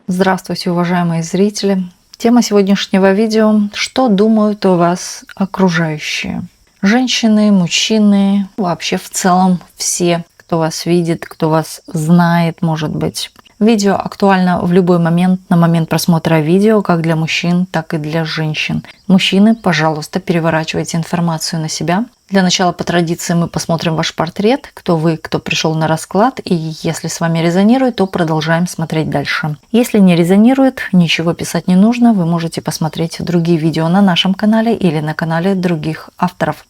Здравствуйте, уважаемые зрители! Тема сегодняшнего видео: что думают о вас окружающие? Женщины, мужчины, вообще в целом все, кто вас видит, кто вас знает, может быть. Видео актуально в любой момент, на момент просмотра видео, как для мужчин, так и для женщин. Мужчины, пожалуйста, переворачивайте информацию на себя. Для начала, по традиции, мы посмотрим ваш портрет, кто вы, кто пришел на расклад, и если с вами резонирует, то продолжаем смотреть дальше. Если не резонирует, ничего писать не нужно, вы можете посмотреть другие видео на нашем канале или на канале других авторов.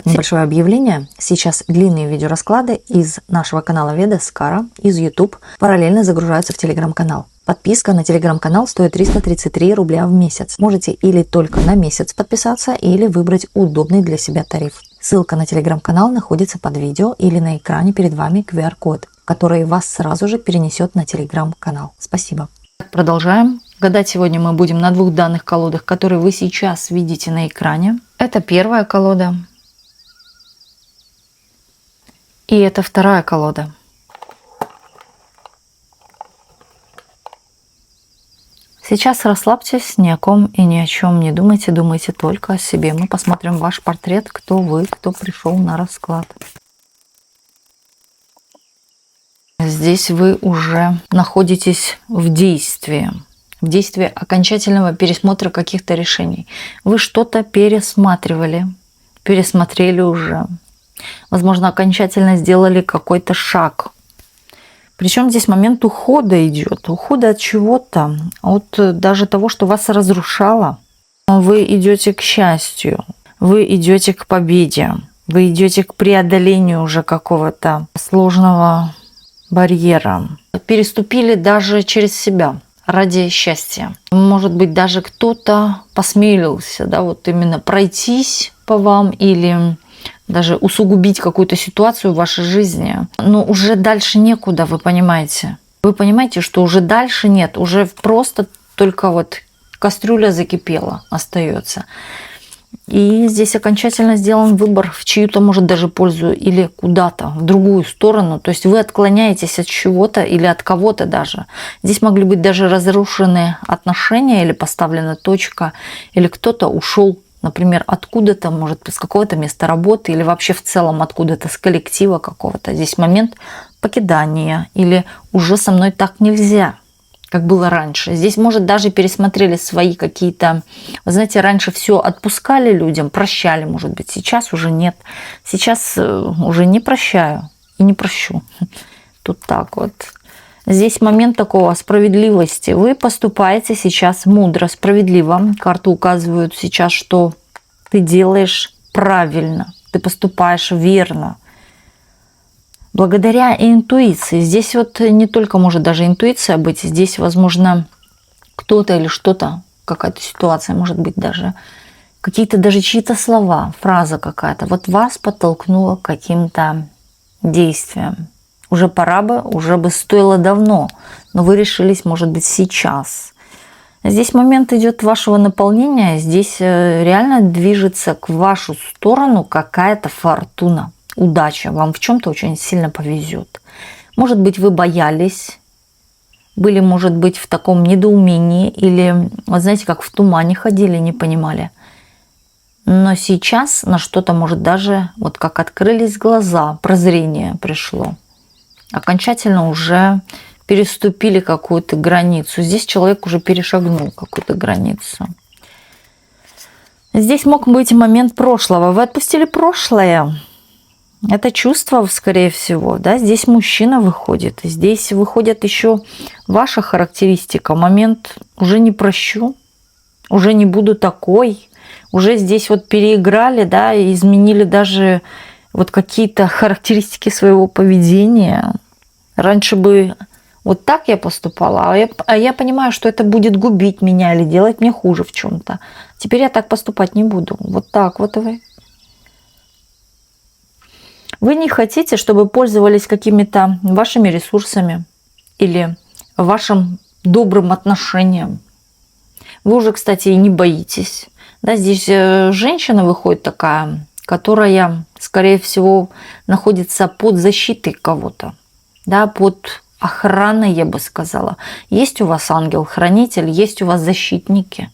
Небольшое объявление. Сейчас длинные видеорасклады из нашего канала Ведаскара, из YouTube, параллельно загружаются в Telegram-канал. Подписка на Telegram-канал стоит 333 рубля в месяц. Можете или только на месяц подписаться, или выбрать удобный для себя тариф. Ссылка на Telegram-канал находится под видео или на экране перед вами QR-код, который вас сразу же перенесет на Telegram-канал. Спасибо. Продолжаем. Гадать сегодня мы будем на двух данных колодах, которые вы сейчас видите на экране. Это первая колода. И это вторая колода. Сейчас расслабьтесь, ни о ком и ни о чем не думайте, думайте только о себе. Мы посмотрим ваш портрет, кто вы, кто пришел на расклад. Здесь вы уже находитесь в действии окончательного пересмотра каких-то решений. Вы что-то пересматривали, пересмотрели уже. Возможно, окончательно сделали какой-то шаг. Причем здесь момент ухода идет. Ухода от чего-то, от даже того, что вас разрушало. Вы идете к счастью, вы идете к победе, вы идете к преодолению уже какого-то сложного барьера. Переступили даже через себя ради счастья. Может быть, даже кто-то посмелился, да, вот именно пройтись по вам или даже усугубить какую-то ситуацию в вашей жизни. Но уже дальше некуда, вы понимаете. Вы понимаете, что уже дальше нет, уже просто только вот кастрюля закипела, остается. И здесь окончательно сделан выбор в чью-то, может, даже пользу или куда-то, в другую сторону. То есть вы отклоняетесь от чего-то или от кого-то даже. Здесь могли быть даже разрушены отношения или поставлена точка, или кто-то ушел, например, откуда-то, может, с какого-то места работы или вообще в целом откуда-то, с коллектива какого-то. Здесь момент покидания или уже со мной так нельзя, как было раньше. Здесь, может, даже пересмотрели свои какие-то... Вы знаете, раньше все отпускали людям, прощали, может быть. Сейчас уже нет. Сейчас уже не прощаю и не прощу. Тут так вот. Здесь момент такого справедливости. Вы поступаете сейчас мудро, справедливо. Карты указывают сейчас, что ты делаешь правильно, ты поступаешь верно. Благодаря интуиции. Здесь вот не только может даже интуиция быть, здесь, возможно, кто-то или что-то, какая-то ситуация, может быть, даже какие-то даже чьи-то слова, фраза какая-то. Вот вас подтолкнуло к каким-то действиям. Уже пора бы, уже бы стоило давно, но вы решились, может быть, сейчас. Здесь момент идет вашего наполнения, здесь реально движется к вашу сторону какая-то фортуна, удача. Вам в чем-то очень сильно повезет. Может быть, вы боялись, были, может быть, в таком недоумении или, вот знаете, как в тумане ходили, не понимали. Но сейчас на что-то, может, даже вот как открылись глаза, прозрение пришло. Окончательно уже переступили какую-то границу. Здесь человек уже перешагнул какую-то границу. Здесь мог быть момент прошлого. Вы отпустили прошлое. Это чувство, скорее всего. Да? Здесь мужчина выходит. Здесь выходит еще ваша характеристика. Момент уже не прощу, уже не буду такой. Уже здесь вот переиграли, да, и изменили даже вот какие-то характеристики своего поведения. Раньше бы вот так я поступала, а я понимаю, что это будет губить меня или делать мне хуже в чем-то. Теперь я так поступать не буду. Вот так вот вы. Вы не хотите, чтобы пользовались какими-то вашими ресурсами или вашим добрым отношением. Вы уже, кстати, и не боитесь. Да, здесь женщина выходит такая, которая, скорее всего, находится под защитой кого-то, да, под охрана, я бы сказала. Есть у вас ангел-хранитель, есть у вас защитники.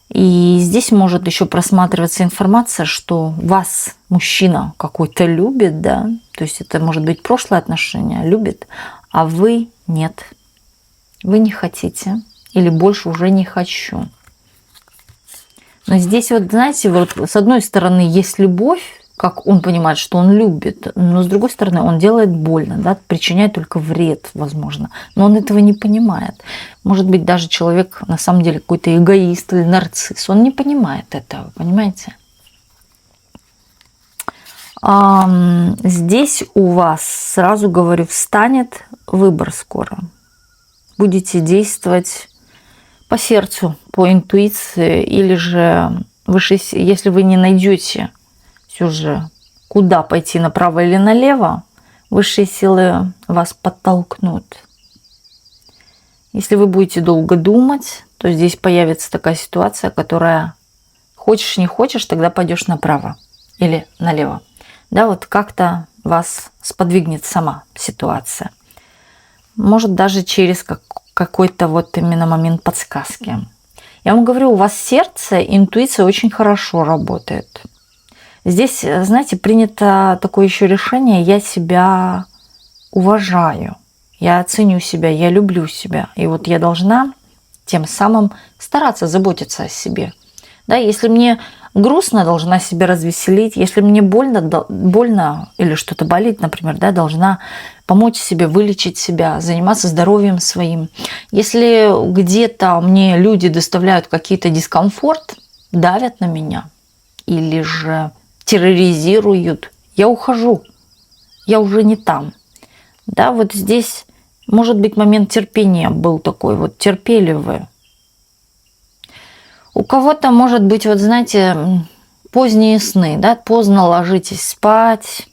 И здесь может еще просматриваться информация, что вас мужчина какой-то любит, да, то есть это может быть прошлое отношение, любит, а вы нет, вы не хотите или больше уже не хочу. Но здесь вот, знаете, вот с одной стороны есть любовь, как он понимает, что он любит, но с другой стороны он делает больно, да, причиняет только вред, возможно. Но он этого не понимает. Может быть, даже человек на самом деле какой-то эгоист или нарцисс. Он не понимает этого, понимаете? Здесь у вас, сразу говорю, встанет выбор скоро. Будете действовать по сердцу, по интуиции, или же если вы не найдете все же, куда пойти, направо или налево, высшие силы вас подтолкнут. Если вы будете долго думать, то здесь появится такая ситуация, которая хочешь не хочешь, тогда пойдешь направо или налево. Да, вот как-то вас сподвигнет сама ситуация. Может, даже через какой-то вот именно момент подсказки. Я вам говорю, у вас сердце, интуиция очень хорошо работает. Здесь, знаете, принято такое еще решение: я себя уважаю, я ценю себя, я люблю себя. И вот я должна тем самым стараться заботиться о себе. Да, если мне грустно, должна себя развеселить. Если мне больно или что-то болит, например, да, должна помочь себе, вылечить себя, заниматься здоровьем своим. Если где-то мне люди доставляют какие-то дискомфорт, давят на меня или же терроризируют, я ухожу, я уже не там. Да, вот здесь может быть момент терпения был такой, вот терпели вы. У кого-то может быть, вот знаете, поздние сны, да, поздно ложитесь спать,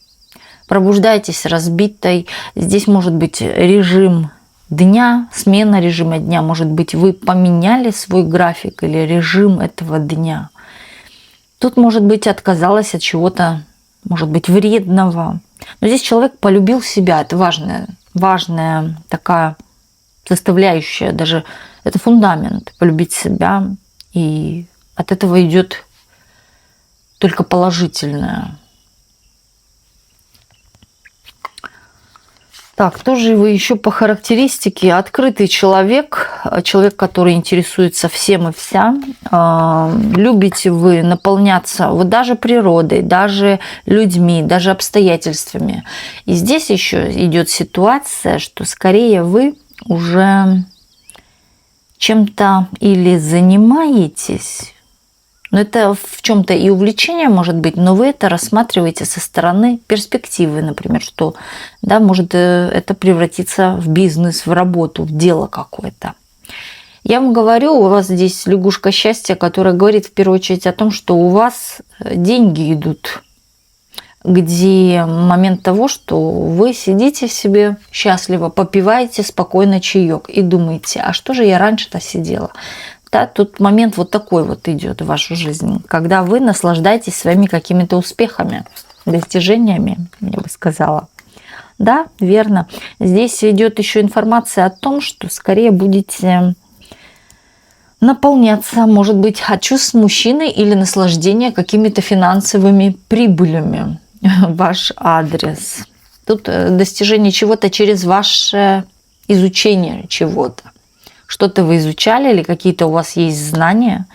пробуждаетесь разбитой. Здесь может быть режим дня, смена режима дня, может быть, вы поменяли свой график или режим этого дня. Тут, может быть, отказалась от чего-то, может быть, вредного. Но здесь человек полюбил себя. Это важная такая составляющая. Даже это фундамент. Полюбить себя. И от этого идет только положительное. Так, тоже вы еще по характеристике. Открытый человек, человек, который интересуется всем и вся. Любите вы наполняться вот даже природой, даже людьми, даже обстоятельствами. И здесь еще идет ситуация, что скорее вы уже чем-то или занимаетесь, но это в чем-то и увлечение может быть, но вы это рассматриваете со стороны перспективы, например, что да, может это превратиться в бизнес, в работу, в дело какое-то. Я вам говорю, у вас здесь лягушка счастья, которая говорит в первую очередь о том, что у вас деньги идут, где момент того, что вы сидите себе счастливо, попиваете спокойно чаек и думаете, а что же я раньше-то сидела? Да, тут момент вот такой вот идет в вашу жизнь, когда вы наслаждаетесь своими какими-то успехами, достижениями, я бы сказала. Да, верно. Здесь идет еще информация о том, что скорее будете наполняться, может быть, от чувств мужчины или наслаждения какими-то финансовыми прибылями в ваш адрес. Тут достижение чего-то через ваше изучение чего-то. Что-то вы изучали или какие-то у вас есть знания,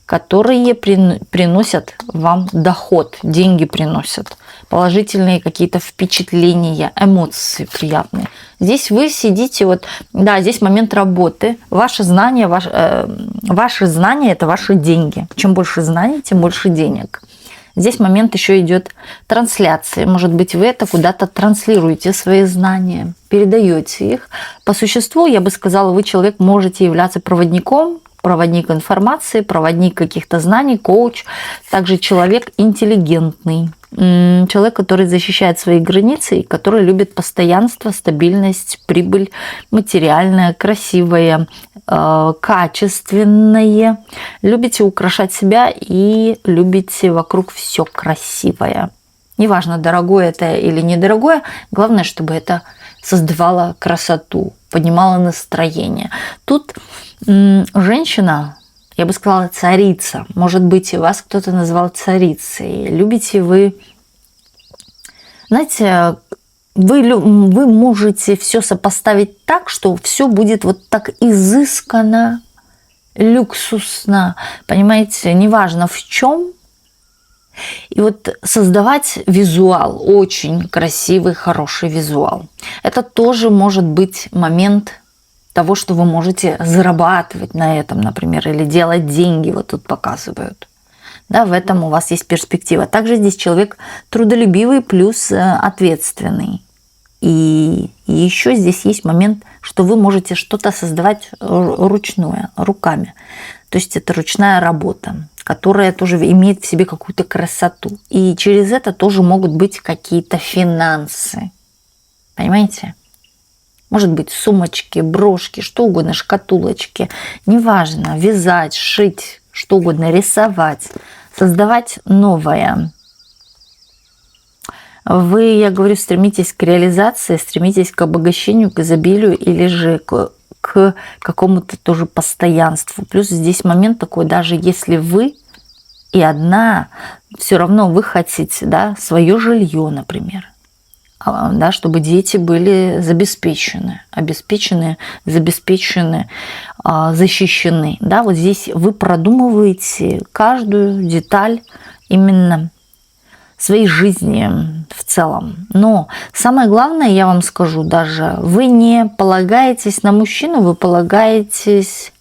которые приносят вам доход, деньги приносят, положительные какие-то впечатления, эмоции приятные. Здесь вы сидите, вот, да, здесь момент работы. Ваши знания, ваши знания – это ваши деньги. Чем больше знаний, тем больше денег. Здесь момент еще идет трансляции. Может быть, вы это куда-то транслируете, свои знания, передаете их. По существу, я бы сказала, вы, человек, можете являться проводником, проводник информации, проводник каких-то знаний, коуч. Также человек интеллигентный. Человек, который защищает свои границы и который любит постоянство, стабильность, прибыль, материальное, красивое, качественное. Любите украшать себя и любите вокруг все красивое. Неважно, дорогое это или недорогое, главное, чтобы это создавала красоту, поднимала настроение. Тут женщина, я бы сказала, царица. Может быть, вас кто-то назвал царицей. Любите вы, знаете, вы можете все сопоставить так, что все будет вот так изысканно, люксусно, понимаете, неважно в чем. И вот создавать визуал, очень красивый, хороший визуал. Это тоже может быть момент того, что вы можете зарабатывать на этом, например, или делать деньги, вот тут показывают. Да, в этом у вас есть перспектива. Также здесь человек трудолюбивый плюс ответственный. И еще здесь есть момент, что вы можете что-то создавать ручное, руками. То есть это ручная работа, которая тоже имеет в себе какую-то красоту. И через это тоже могут быть какие-то финансы. Понимаете? Может быть, сумочки, брошки, что угодно, шкатулочки. Неважно, вязать, шить, что угодно, рисовать, создавать новое. Вы, я говорю, стремитесь к реализации, стремитесь к обогащению, к изобилию или же к какому-то тоже постоянству. Плюс здесь момент такой, даже если вы и одна, все равно вы хотите, да, свое жилье, например, да, чтобы дети были забезпечены, защищены. Да, вот здесь вы продумываете каждую деталь именно своей жизни в целом. Но самое главное, я вам скажу даже, вы не полагаетесь на мужчину, вы полагаетесь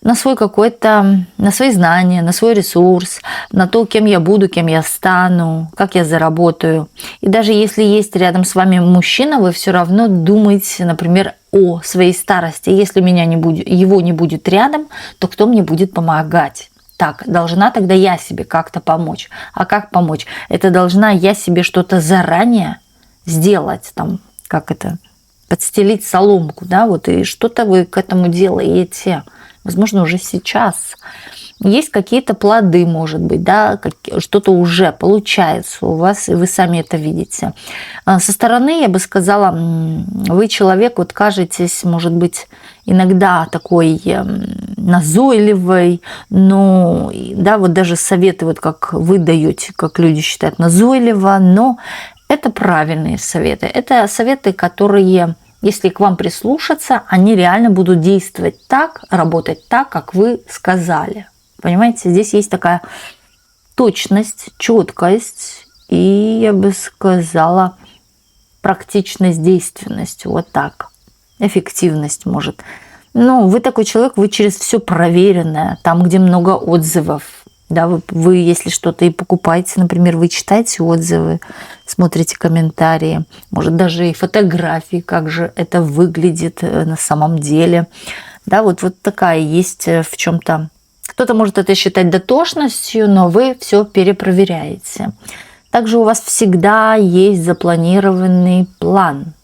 на свой какой-то, на свои знания, на свой ресурс, на то, кем я буду, кем я стану, как я заработаю. И даже если есть рядом с вами мужчина, вы все равно думаете, например, о своей старости. Если его не будет рядом, то кто мне будет помогать? Так, должна тогда я себе как-то помочь. А как помочь? Это должна я себе что-то заранее сделать, там, как это, подстелить соломку, да, вот, и что-то вы к этому делаете. Возможно, уже сейчас. Есть какие-то плоды, может быть, да, что-то уже получается у вас, и вы сами это видите. Со стороны, я бы сказала, вы человек, вот кажетесь, может быть, иногда такой назойливый, но, да, вот даже советы, вот как вы даете, как люди считают, назойливо, но это правильные советы. Это советы, которые, если к вам прислушаться, они реально будут действовать так, работать так, как вы сказали. Понимаете, здесь есть такая точность, четкость и, я бы сказала, практичность, действенность. Вот так. Эффективность, может. Но вы такой человек, вы через все проверенное, там, где много отзывов. Да, вы, если что-то и покупаете, например, вы читаете отзывы, смотрите комментарии, может, даже и фотографии, как же это выглядит на самом деле. Да, вот такая есть в чем-то. Кто-то может это считать дотошностью, но вы все перепроверяете. Также у вас всегда есть запланированный план.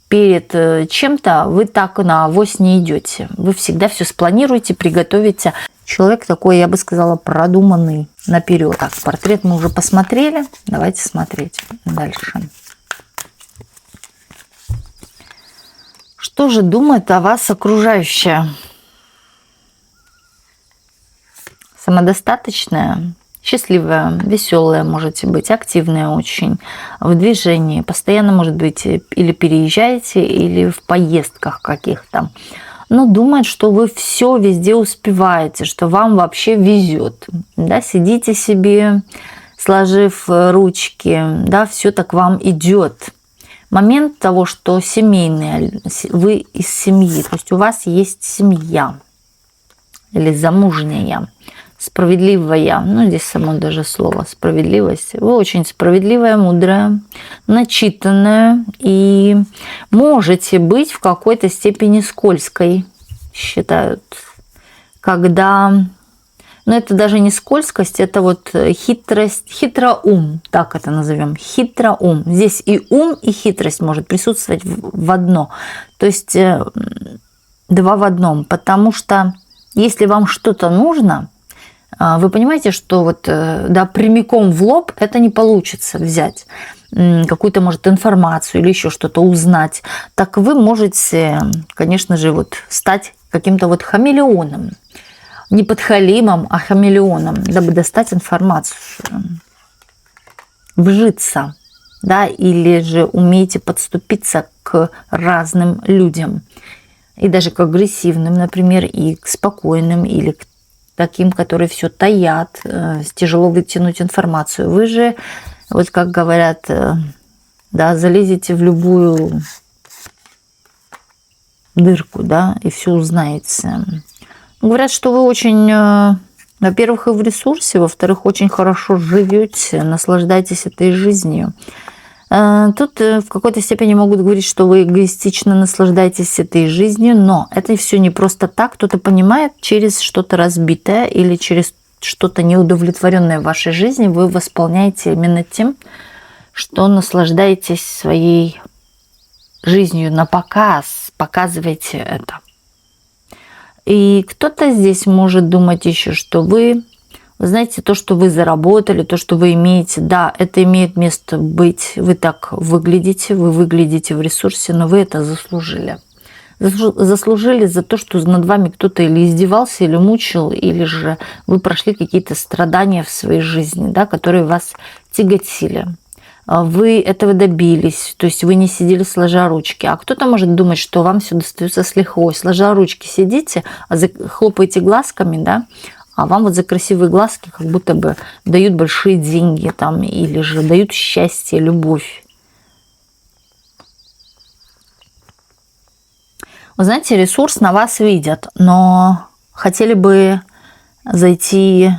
Перед чем-то вы так на авось не идете. Вы всегда все спланируете, приготовите. Человек такой, я бы сказала, продуманный наперед. Так, портрет мы уже посмотрели. Давайте смотреть дальше. Что же думает о вас окружающее? Самодостаточная, счастливая, веселая можете быть, активная очень, в движении, постоянно, может быть, или переезжаете, или в поездках каких-то. Но думает, что вы все везде успеваете, что вам вообще везет. Да, сидите себе, сложив ручки, да, все так вам идет. Момент того, что семейный, вы из семьи, то есть у вас есть семья или замужняя, справедливая, ну здесь само даже слово справедливость. Вы очень справедливая, мудрая, начитанная и можете быть в какой-то степени скользкой, считают, когда, но это даже не скользкость, это вот хитрость, хитроум, так это назовем, хитроум. Здесь и ум, и хитрость может присутствовать в одно, то есть два в одном, потому что если вам что-то нужно, вы понимаете, что вот, да, прямиком в лоб это не получится взять. какую-то, может, информацию или еще что-то узнать, так вы можете, конечно же, вот стать каким-то вот хамелеоном. Не подхалимом, а хамелеоном, дабы достать информацию. Вжиться, да, или же умеете подступиться к разным людям. И даже к агрессивным, например, и к спокойным, или к таким, которые все таят, тяжело вытянуть информацию. Вы же, вот как говорят, да, залезете в любую дырку, да, и все узнаете. Говорят, что вы очень, во-первых, и в ресурсе, во-вторых, очень хорошо живете, наслаждаетесь этой жизнью. Тут в какой-то степени могут говорить, что вы эгоистично наслаждаетесь этой жизнью, но это все не просто так. Кто-то понимает, через что-то разбитое или через что-то неудовлетворенное в вашей жизни вы восполняете именно тем, что наслаждаетесь своей жизнью на показ, показываете это. И кто-то здесь может думать еще, что вы знаете, то, что вы заработали, то, что вы имеете, да, это имеет место быть. Вы так выглядите, вы выглядите в ресурсе, но вы это заслужили. Заслужили за то, что над вами кто-то или издевался, или мучил, или же вы прошли какие-то страдания в своей жизни, да, которые вас тяготили. Вы этого добились, то есть вы не сидели сложа ручки. А кто-то может думать, что вам все достается с лихвой. Сложа ручки сидите, хлопаете глазками, да, а вам вот за красивые глазки как будто бы дают большие деньги там, или же дают счастье, любовь. Вы знаете, ресурс на вас видят, но хотели бы зайти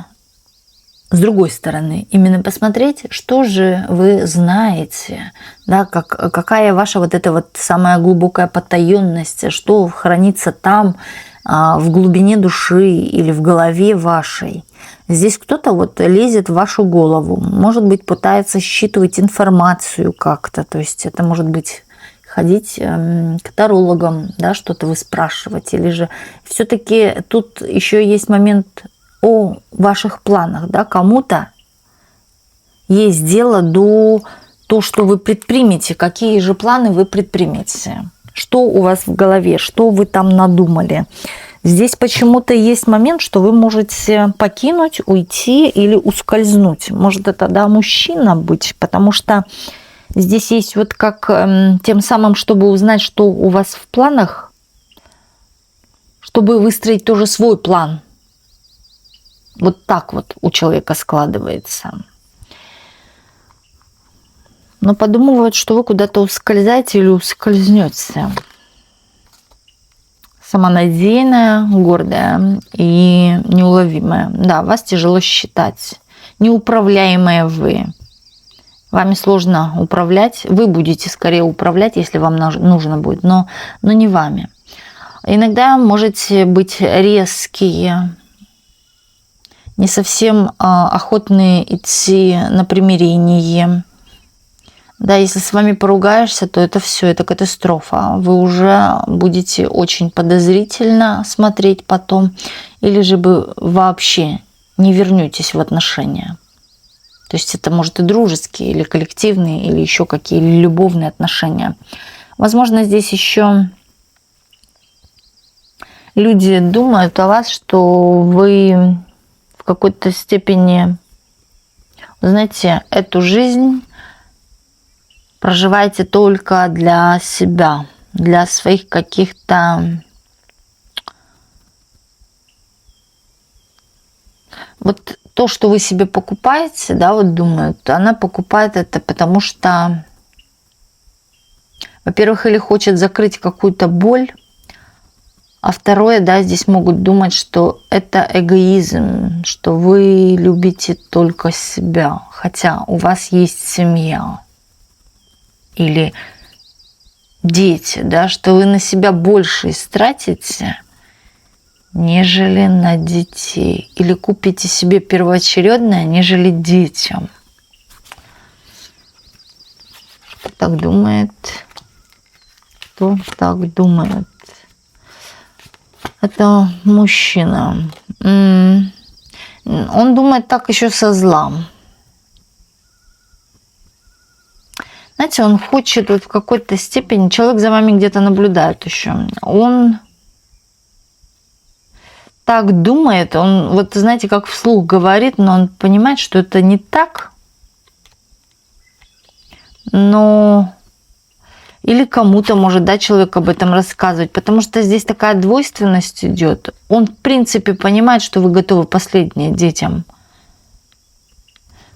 с другой стороны, именно посмотреть, что же вы знаете, да, какая ваша вот эта вот самая глубокая потаенность, что хранится там, в глубине души или в голове вашей. Здесь кто-то вот лезет в вашу голову, может быть, пытается считывать информацию как-то, то есть это может быть ходить к тарологам, да, что-то вы спрашивать, или же все-таки тут еще есть момент о ваших планах, да, кому-то есть дело до того, что вы предпримете, какие же планы вы предпримете, что у вас в голове, что вы там надумали. Здесь почему-то есть момент, что вы можете покинуть, уйти или ускользнуть. Может, это, да, мужчина быть, потому что здесь есть вот как тем самым, чтобы узнать, что у вас в планах, чтобы выстроить тоже свой план. Вот так вот у человека складывается. Но подумывают, что вы куда-то ускользаете или ускользнете. Самонадеянная, гордая и неуловимая. Да, вас тяжело считать. Неуправляемые вы. Вами сложно управлять. Вы будете скорее управлять, если вам нужно будет, но не вами. Иногда можете быть резкие, не совсем охотные идти на примирение. Да, если с вами поругаешься, то это все, это катастрофа. Вы уже будете очень подозрительно смотреть потом, или же вы вообще не вернетесь в отношения. То есть это может и дружеские, или коллективные, или еще какие, или любовные отношения. Возможно, здесь еще люди думают о вас, что вы в какой-то степени, знаете, эту жизнь проживаете только для себя, для своих каких-то вот то, что вы себе покупаете, да, вот думают, она покупает это, потому что, во-первых, или хочет закрыть какую-то боль, а второе, да, здесь могут думать, что это эгоизм, что вы любите только себя, хотя у вас есть семья. Или дети, да, что вы на себя больше истратите, нежели на детей. Или купите себе первоочередное, нежели детям. Кто так думает? Кто так думает? Это мужчина. Он думает так еще со зла. Знаете, он хочет вот в какой-то степени, человек за вами где-то наблюдает еще. Он так думает, он, вот знаете, как вслух говорит, но он понимает, что это не так, но или кому-то может, да, человек об этом рассказывать, потому что здесь такая двойственность идет. Он, в принципе, понимает, что вы готовы последнее детям.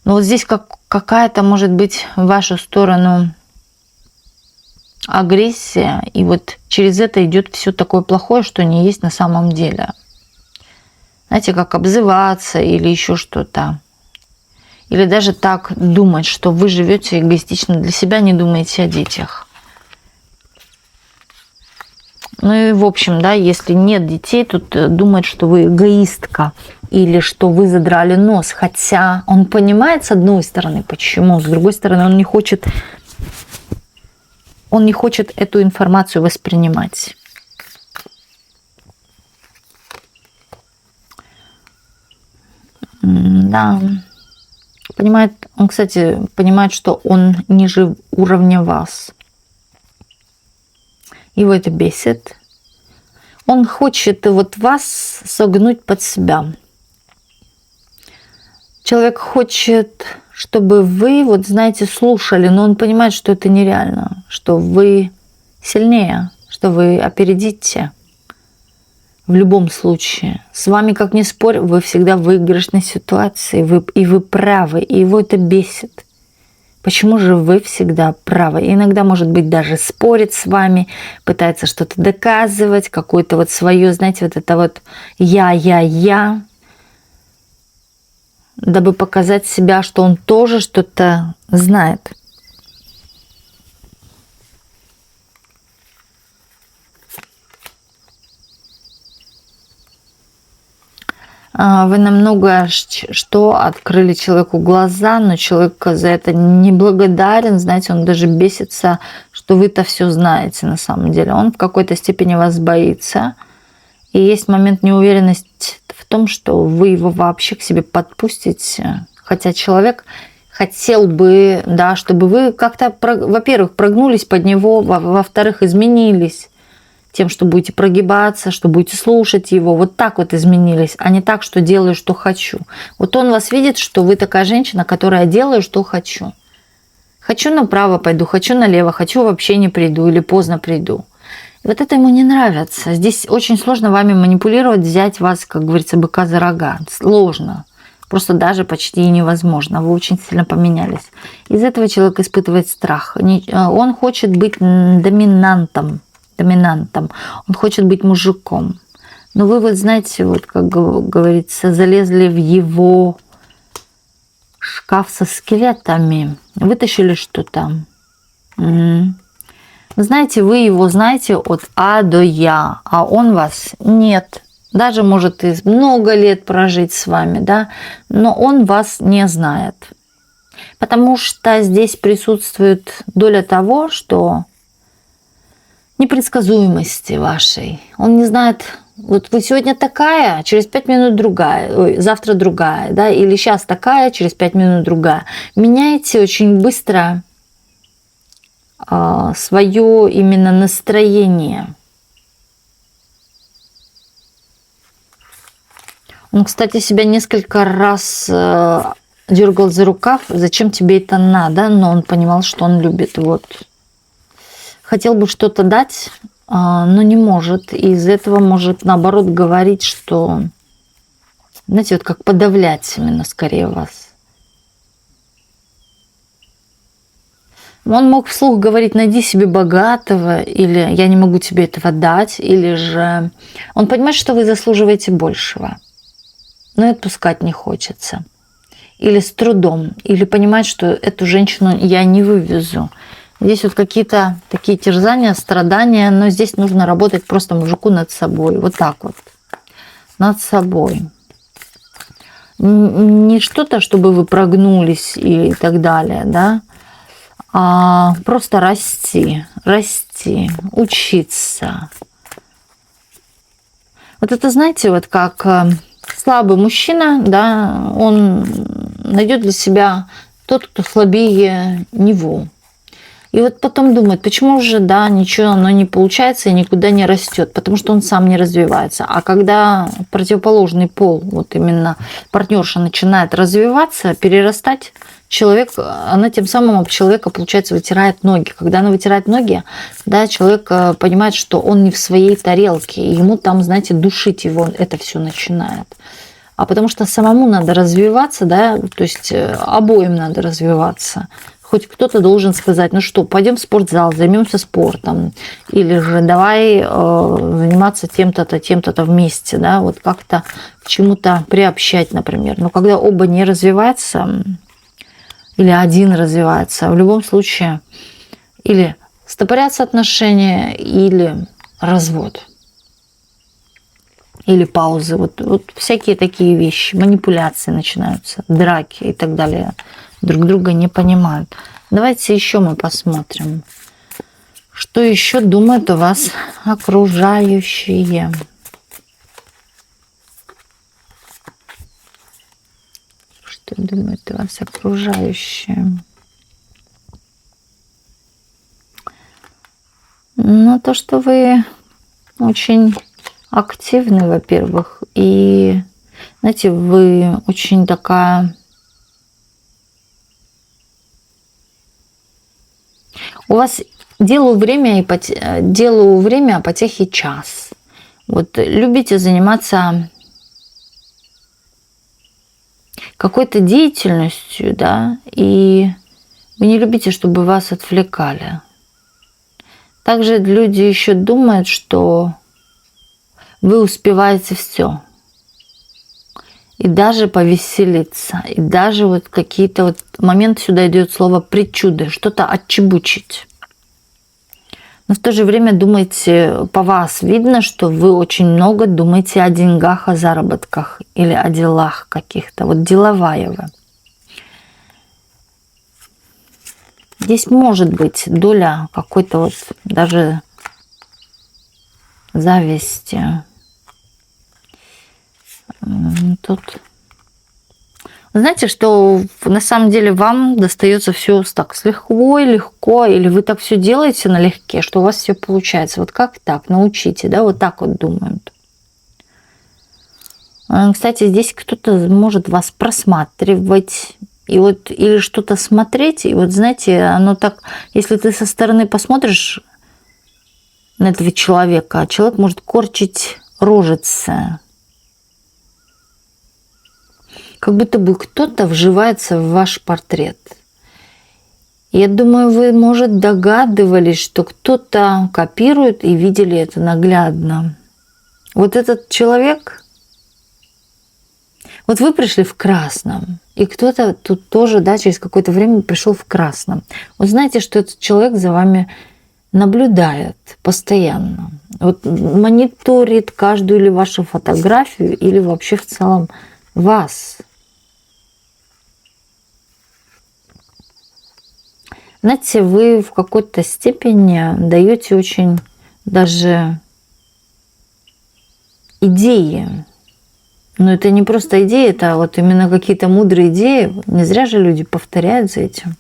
Но вот здесь какая-то, может быть, в вашу сторону агрессия, и вот через это идет все такое плохое, что не есть на самом деле. Знаете, как обзываться или еще что-то. Или даже так думать, что вы живете эгоистично для себя, не думаете о детях. Ну и в общем, да, если нет детей, тут думает, что вы эгоистка или что вы задрали нос. Хотя он понимает с одной стороны, почему, с другой стороны, он не хочет эту информацию воспринимать. Да. Он, кстати, понимает, что он ниже уровня вас. Его это бесит. Он хочет вот вас согнуть под себя. Человек хочет, чтобы вы, вот знаете, слушали, но он понимает, что это нереально, что вы сильнее, что вы опередите. В любом случае. С вами, как ни спорь, вы всегда в выигрышной ситуации, и вы правы, и его это бесит. Почему же вы всегда правы? И иногда, может быть, даже спорит с вами, пытается что-то доказывать, какое-то вот свое, знаете, вот это вот я, дабы показать себя, что он тоже что-то знает. Вы намного что открыли человеку глаза, но человек за это не благодарен, знаете, он даже бесится, что вы-то все знаете на самом деле. Он в какой-то степени вас боится, и есть момент неуверенности в том, что вы его вообще к себе подпустите, хотя человек хотел бы, да, чтобы вы как-то, во-первых, прогнулись под него, во-вторых, изменились. Тем, что будете прогибаться, что будете слушать его. Вот так вот изменились, а не так, что делаю, что хочу. Вот он вас видит, что вы такая женщина, которая делаю, что хочу. Хочу направо пойду, хочу налево, хочу вообще не приду или поздно приду. И вот это ему не нравится. Здесь очень сложно вами манипулировать, взять вас, как говорится, быка за рога. Сложно. Просто даже почти невозможно. Вы очень сильно поменялись. Из этого человек испытывает страх. Он хочет быть доминантом. Он хочет быть мужиком. Но вы вот знаете, вот как говорится, залезли в его шкаф со скелетами, вытащили что-то. Вы знаете, вы его знаете от А до Я, а он вас нет. Даже может и много лет прожить с вами, да, но он вас не знает. Потому что здесь присутствует доля того, что непредсказуемости вашей. Он не знает, вот вы сегодня такая, через 5 минут другая, завтра другая, да, или сейчас такая, через 5 минут другая. Меняете очень быстро свое именно настроение. Он, кстати, себя несколько раз дергал за рукав, зачем тебе это надо, но он понимал, что он любит, вот. Хотел бы что-то дать, но не может. И из этого может, наоборот, говорить, что, знаете, вот как подавлять именно скорее вас. Он мог вслух говорить: найди себе богатого, или я не могу тебе этого дать, или же он понимает, что вы заслуживаете большего, но и отпускать не хочется. Или с трудом, или понимает, что эту женщину я не вывезу. Здесь вот какие-то такие терзания, страдания, но здесь нужно работать просто мужику над собой. Вот так вот. Над собой. Не что-то, чтобы вы прогнулись и так далее, да, а просто расти, учиться. Вот это, знаете, вот как слабый мужчина, да, он найдет для себя тот, кто слабее него. И вот потом думает, почему же, да, ничего оно не получается и никуда не растет, потому что он сам не развивается. А когда противоположный пол, вот именно партнерша начинает развиваться, перерастать, человек, она тем самым об человека, получается, вытирает ноги. Когда она вытирает ноги, да, человек понимает, что он не в своей тарелке, и ему там, знаете, душить его это все начинает. А потому что самому надо развиваться, да, то есть обоим надо развиваться. Хоть кто-то должен сказать, ну что, пойдем в спортзал, займемся спортом, или же давай заниматься тем-то-то, тем-то-то вместе, да, вот как-то к чему-то приобщать, например. Но когда оба не развиваются, или один развивается, в любом случае или стопорятся отношения, или развод, или паузы, вот всякие такие вещи, манипуляции начинаются, драки и так далее. Друг друга не понимают. Давайте еще мы посмотрим, что еще думают о вас окружающие. Что думают о вас окружающие? Ну, то, что вы очень активны, во-первых, и, знаете, вы очень такая... У вас делу время, а потехи час. Вот любите заниматься какой-то деятельностью, да, и вы не любите, чтобы вас отвлекали. Также люди еще думают, что вы успеваете все. И даже повеселиться, и даже вот какие-то вот моменты, сюда идет слово причуды, что-то отчебучить. Но в то же время думаете, по вас видно, что вы очень много думаете о деньгах, о заработках или о делах каких-то. Вот деловая вы. Здесь может быть доля какой-то вот даже зависти. Тут... Знаете, что на самом деле вам достается все так с лихвой, легко, или вы так все делаете налегке, что у вас все получается. Вот как так? Научите, да? Вот так вот думают. Кстати, здесь кто-то может вас просматривать, и вот или что-то смотреть, и вот знаете, оно так, если ты со стороны посмотришь на этого человека, человек может корчить рожицы. Как будто бы кто-то вживается в ваш портрет. Я думаю, вы, может, догадывались, что кто-то копирует и видели это наглядно. Вот этот человек, вот вы пришли в красном, и кто-то тут тоже, да, через какое-то время пришел в красном. Вот знаете, что этот человек за вами наблюдает постоянно. Вот мониторит каждую или вашу фотографию, или вообще в целом вас. Знаете, вы в какой-то степени даете очень даже идеи. Но это не просто идеи, это вот именно какие-то мудрые идеи. Не зря же люди повторяют за этим.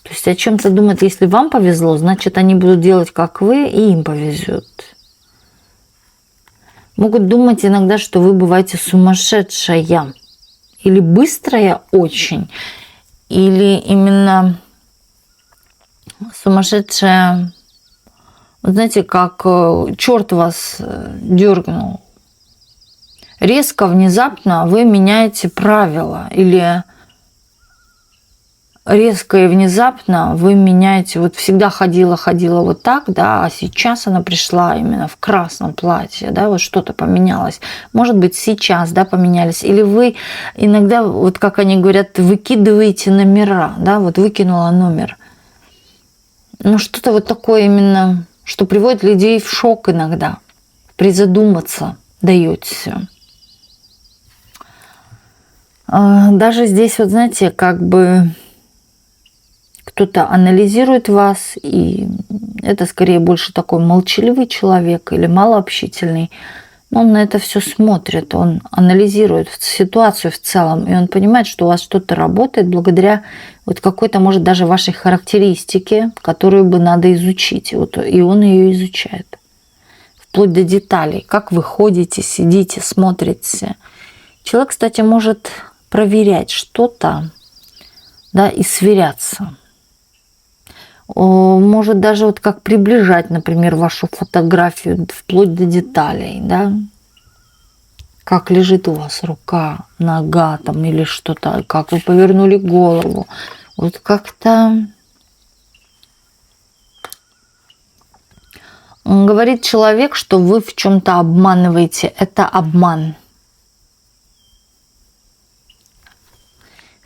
То есть о чем-то думают, если вам повезло, значит, они будут делать, как вы, и им повезет. Могут думать иногда, что вы бываете сумасшедшая или быстрая очень, или именно сумасшедшая, вот знаете, как черт вас дернул. Резко, внезапно вы меняете правила, или резко и внезапно вы меняете, вот всегда ходила вот так, да, а сейчас она пришла именно в красном платье, да, вот что-то поменялось. Может быть, сейчас, да, поменялись. Или вы иногда, вот как они говорят, выкидываете номера, да, вот выкинула номер. Ну, что-то вот такое именно, что приводит людей в шок иногда. Призадуматься даете. Даже здесь, вот знаете, как бы кто-то анализирует вас, и это скорее больше такой молчаливый человек или малообщительный. Он на это все смотрит, он анализирует ситуацию в целом, и он понимает, что у вас что-то работает благодаря вот какой-то, может, даже вашей характеристике, которую бы надо изучить. И он ее изучает. Вплоть до деталей. Как вы ходите, сидите, смотрите. Человек, кстати, может проверять что-то, да, и сверяться. Может даже вот как приближать, например, вашу фотографию вплоть до деталей, да? Как лежит у вас рука, нога там или что-то, как вы повернули голову. Вот как-то говорит человек, что вы в чем-то обманываете. Это обман.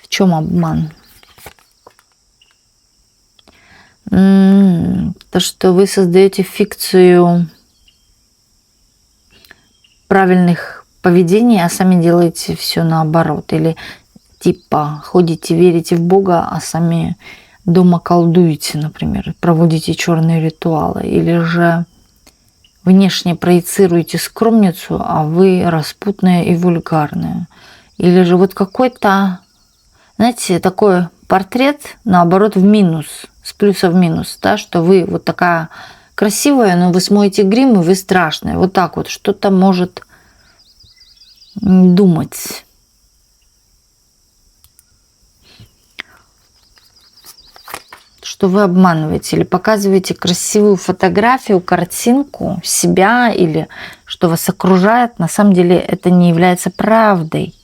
В чем обман? То, что вы создаете фикцию правильных поведений, а сами делаете все наоборот. Или типа ходите, верите в Бога, а сами дома колдуете, например, проводите черные ритуалы. Или же внешне проецируете скромницу, а вы распутная и вульгарная. Или же вот какой-то, знаете, такой портрет, наоборот, в минус, с плюса в минус, да, что вы вот такая красивая, но вы смоете грим, и вы страшная. Вот так вот что-то может думать. Что вы обманываете или показываете красивую фотографию, картинку себя или что вас окружает, на самом деле это не является правдой.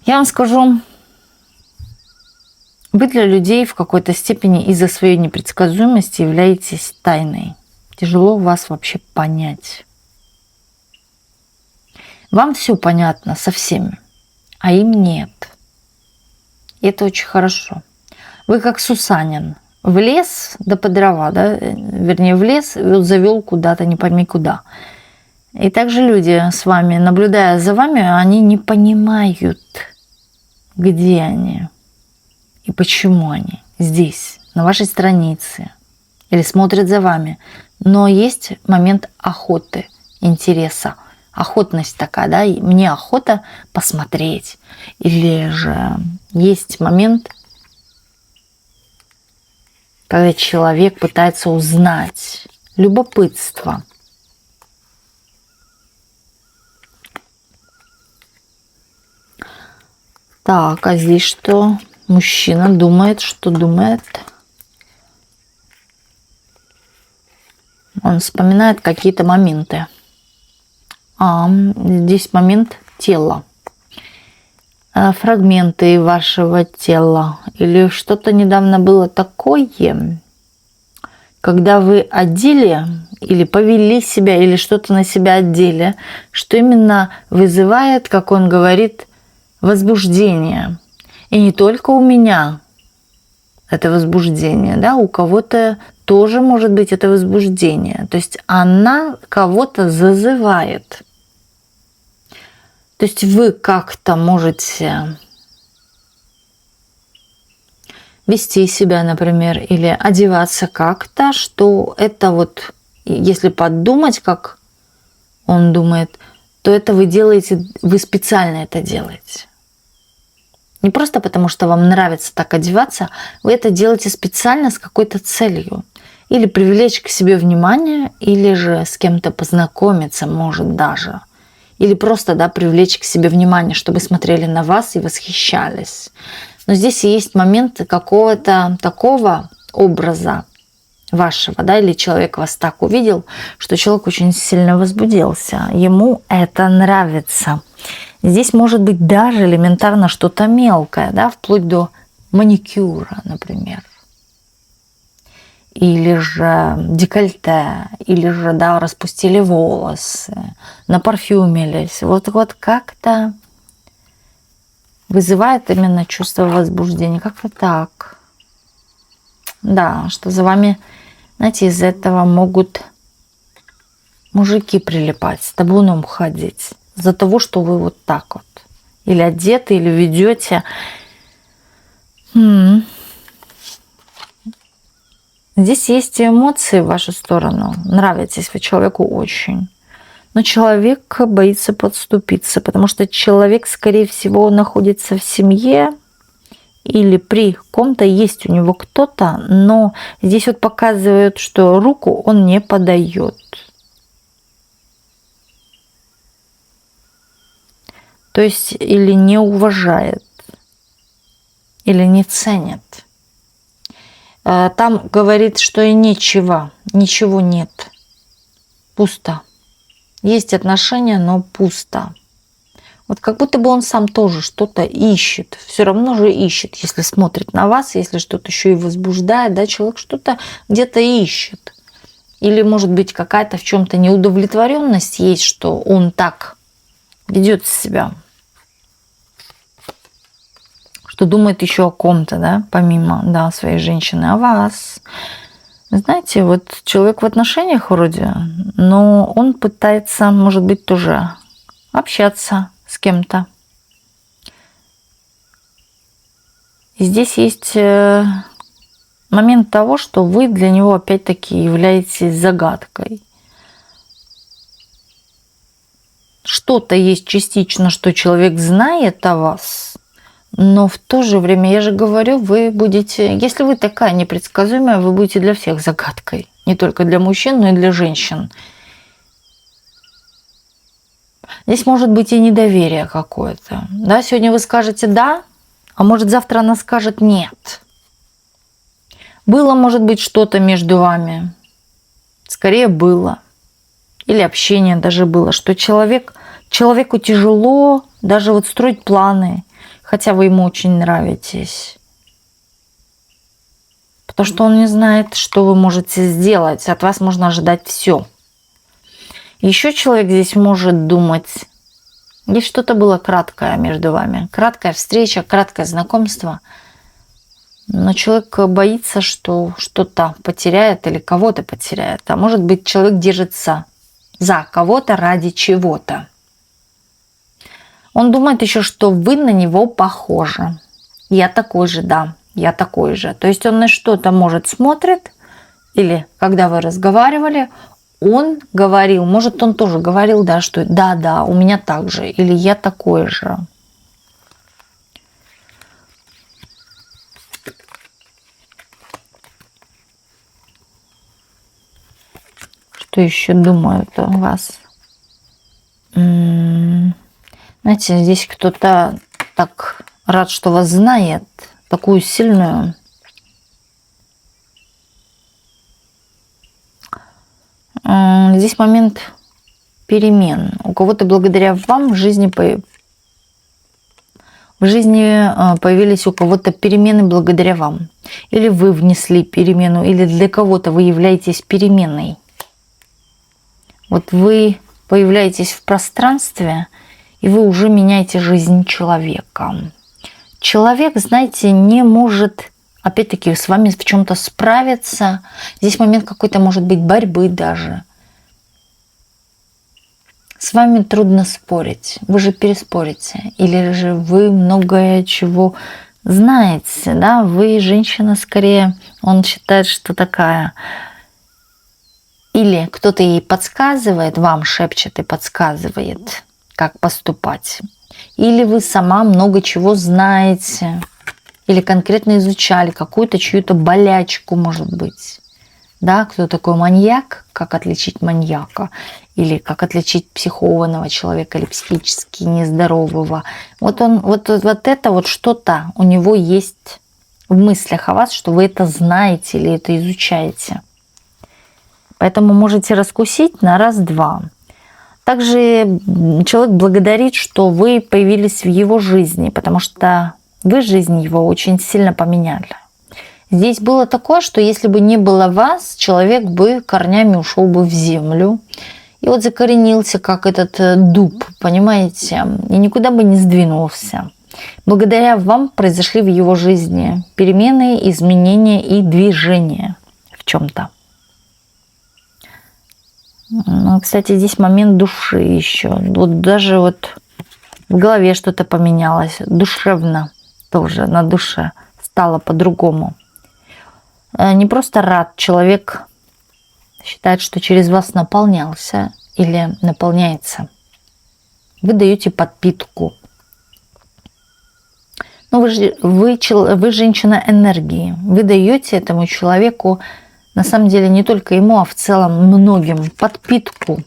Я вам скажу, вы для людей в какой-то степени из-за своей непредсказуемости являетесь тайной. Тяжело вас вообще понять. Вам все понятно со всеми, а им нет. И это очень хорошо. Вы как Сусанин. В лес, да по дрова, да, вернее, в лес завел куда-то, не пойми куда. И также люди с вами, наблюдая за вами, они не понимают, где они и почему они здесь, на вашей странице, или смотрят за вами. Но есть момент охоты, интереса. Охотность такая, да, и мне охота посмотреть. Или же есть момент, когда человек пытается узнать. Любопытство. Так, а здесь что? Мужчина думает, что думает. Он вспоминает какие-то моменты. Здесь момент тела. Фрагменты вашего тела. Или что-то недавно было такое, когда вы одели или повели себя, или что-то на себя одели, что именно вызывает, как он говорит, возбуждение. И не только у меня это возбуждение, да, у кого-то тоже может быть это возбуждение. То есть она кого-то зазывает. То есть вы как-то можете вести себя, например, или одеваться как-то, что это вот, если подумать, как он думает, то это вы делаете, вы специально это делаете. Не просто потому, что вам нравится так одеваться, вы это делаете специально с какой-то целью. Или привлечь к себе внимание, или же с кем-то познакомиться, может даже. Или просто, да, привлечь к себе внимание, чтобы смотрели на вас и восхищались. Но здесь и есть момент какого-то такого образа вашего, да, или человек вас так увидел, что человек очень сильно возбудился. Ему это нравится. Здесь может быть даже элементарно что-то мелкое, да, вплоть до маникюра, например. Или же декольте, или же, да, распустили волосы, напарфюмились. Вот как-то вызывает именно чувство возбуждения. Как-то так. Да, что за вами, знаете, из этого могут мужики прилипать, с табуном ходить. За того, что вы вот так вот. Или одеты, или ведете. Здесь есть эмоции в вашу сторону. Нравитесь вы человеку очень. Но человек боится подступиться, потому что человек, скорее всего, находится в семье или при ком-то, есть у него кто-то, но здесь вот показывают, что руку он не подает. То есть или не уважает, или не ценит. Там говорит, что и ничего нет. Пусто. Есть отношения, но пусто. Вот как будто бы он сам тоже что-то ищет. Все равно же ищет, если смотрит на вас, если что-то еще и возбуждает, да, человек что-то где-то ищет. Или, может быть, какая-то в чем-то неудовлетворенность есть, что он так ведет себя, что думает еще о ком-то, да, помимо, да, своей женщины, о вас. Знаете, вот человек в отношениях вроде, но он пытается, может быть, тоже общаться с кем-то. И здесь есть момент того, что вы для него опять-таки являетесь загадкой. Что-то есть частично, что человек знает о вас, но в то же время, я же говорю, вы будете, если вы такая непредсказуемая, вы будете для всех загадкой. Не только для мужчин, но и для женщин. Здесь может быть и недоверие какое-то. Да, сегодня вы скажете «да», а может завтра она скажет «нет». Было, может быть, что-то между вами. Скорее было. Или общение даже было, что человеку тяжело даже вот строить планы, хотя вы ему очень нравитесь. Потому что он не знает, что вы можете сделать. От вас можно ожидать все. Еще человек здесь может думать, здесь что-то было краткое между вами. Краткая встреча, краткое знакомство. Но человек боится, что что-то потеряет или кого-то потеряет. А может быть, человек держится за кого-то ради чего-то. Он думает еще, что вы на него похожи. Я такой же, да, я такой же. То есть он на что-то, может, смотрит, или когда вы разговаривали, он говорил, может, он тоже говорил, да, что да, у меня так же, или я такой же. Что еще думают о вас? Знаете, здесь кто-то так рад, что вас знает, такую сильную. Здесь момент перемен. У кого-то благодаря вам в жизни появились у кого-то перемены благодаря вам. Или вы внесли перемену, или для кого-то вы являетесь переменой. Вот вы появляетесь в пространстве, и вы уже меняете жизнь человека. Человек, знаете, не может, опять-таки, с вами в чем-то справиться. Здесь момент какой-то, может быть, борьбы даже. С вами трудно спорить. Вы же переспорите. Или же вы многое чего знаете. Да? Вы женщина скорее, он считает, что такая. Или кто-то ей подсказывает, вам шепчет и подсказывает, как поступать. Или вы сама много чего знаете. Или конкретно изучали какую-то чью-то болячку, может быть. Да, кто такой маньяк, как отличить маньяка. Или как отличить психованного человека или психически нездорового. Вот это вот что-то у него есть в мыслях о вас, что вы это знаете или это изучаете. Поэтому можете раскусить на раз-два. Также человек благодарит, что вы появились в его жизни, потому что вы жизнь его очень сильно поменяли. Здесь было такое, что если бы не было вас, человек бы корнями ушел бы в землю. И вот закоренился, как этот дуб, понимаете, и никуда бы не сдвинулся. Благодаря вам произошли в его жизни перемены, изменения и движения в чем-то. Ну, кстати, здесь момент души еще. Вот даже вот в голове что-то поменялось. Душевно тоже, на душе стало по-другому. не просто рад, человек считает, что через вас наполнялся или наполняется. Вы даете подпитку. Но вы женщина энергии. Вы даете этому человеку, на самом деле не только ему, а в целом многим, подпитку.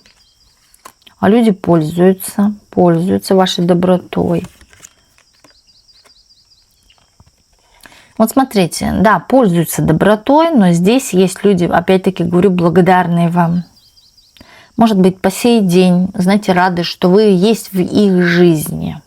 А люди пользуются вашей добротой. Вот смотрите, да, пользуются добротой, но здесь есть люди, опять-таки говорю, благодарные вам. Может быть, по сей день, знаете, рады, что вы есть в их жизни.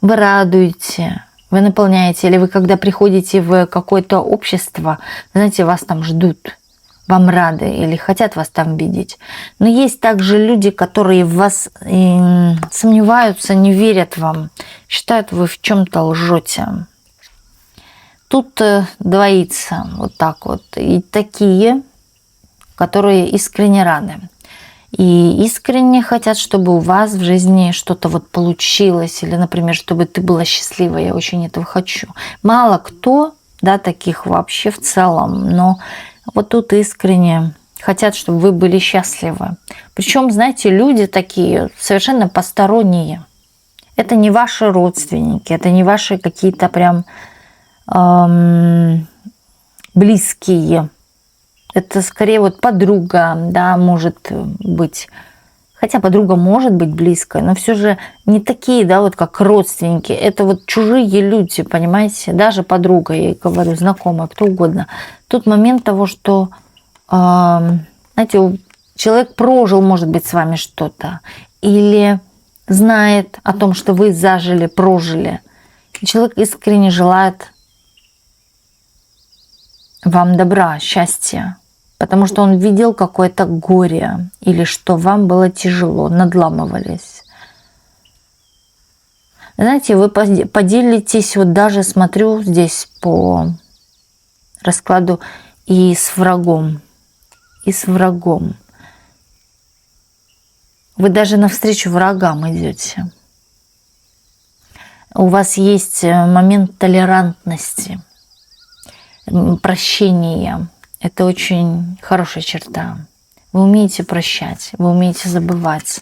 Вы радуете, вы наполняете, или вы когда приходите в какое-то общество, знаете, вас там ждут, вам рады или хотят вас там видеть. Но есть также люди, которые в вас сомневаются, не верят вам, считают, вы в чем-то лжете. Тут двоится вот так вот. И такие, которые искренне рады. И искренне хотят, чтобы у вас в жизни что-то вот получилось. Или, например, чтобы ты была счастлива. Я очень этого хочу. Мало кто, да, таких вообще в целом. Но вот тут искренне хотят, чтобы вы были счастливы. Причем, знаете, люди такие совершенно посторонние. Это не ваши родственники. Это не ваши какие-то прям близкие. Это скорее вот подруга, да, может быть. Хотя подруга может быть близкая, но все же не такие, да, вот как родственники. Это вот чужие люди, понимаете? Даже подруга, я говорю, знакомая, кто угодно. Тут момент того, что, знаете, человек прожил, может быть, с вами что-то. Или знает о том, что вы зажили, прожили. И человек искренне желает вам добра, счастья, потому что он видел какое-то горе или что вам было тяжело, надламывались. Знаете, вы поделитесь, вот даже смотрю здесь по раскладу, и с врагом, и с врагом. Вы даже навстречу врагам идете. У вас есть момент толерантности, прощения. Это очень хорошая черта. Вы умеете прощать, вы умеете забывать.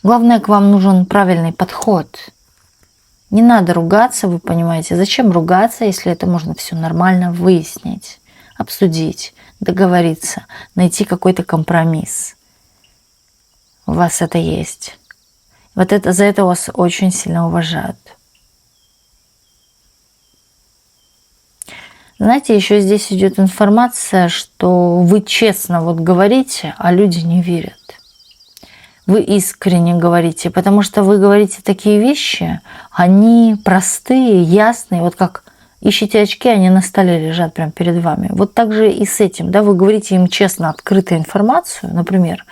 Главное, к вам нужен правильный подход. Не надо ругаться, вы понимаете. Зачем ругаться, если это можно все нормально выяснить, обсудить, договориться, найти какой-то компромисс. У вас это есть. Вот это, за это вас очень сильно уважают. Знаете, еще здесь идет информация, что вы честно вот говорите, а люди не верят. Вы искренне говорите, потому что вы говорите такие вещи, они простые, ясные, вот как ищите очки, они на столе лежат прямо перед вами. Вот так же и с этим, да, вы говорите им честно, открытую информацию, например,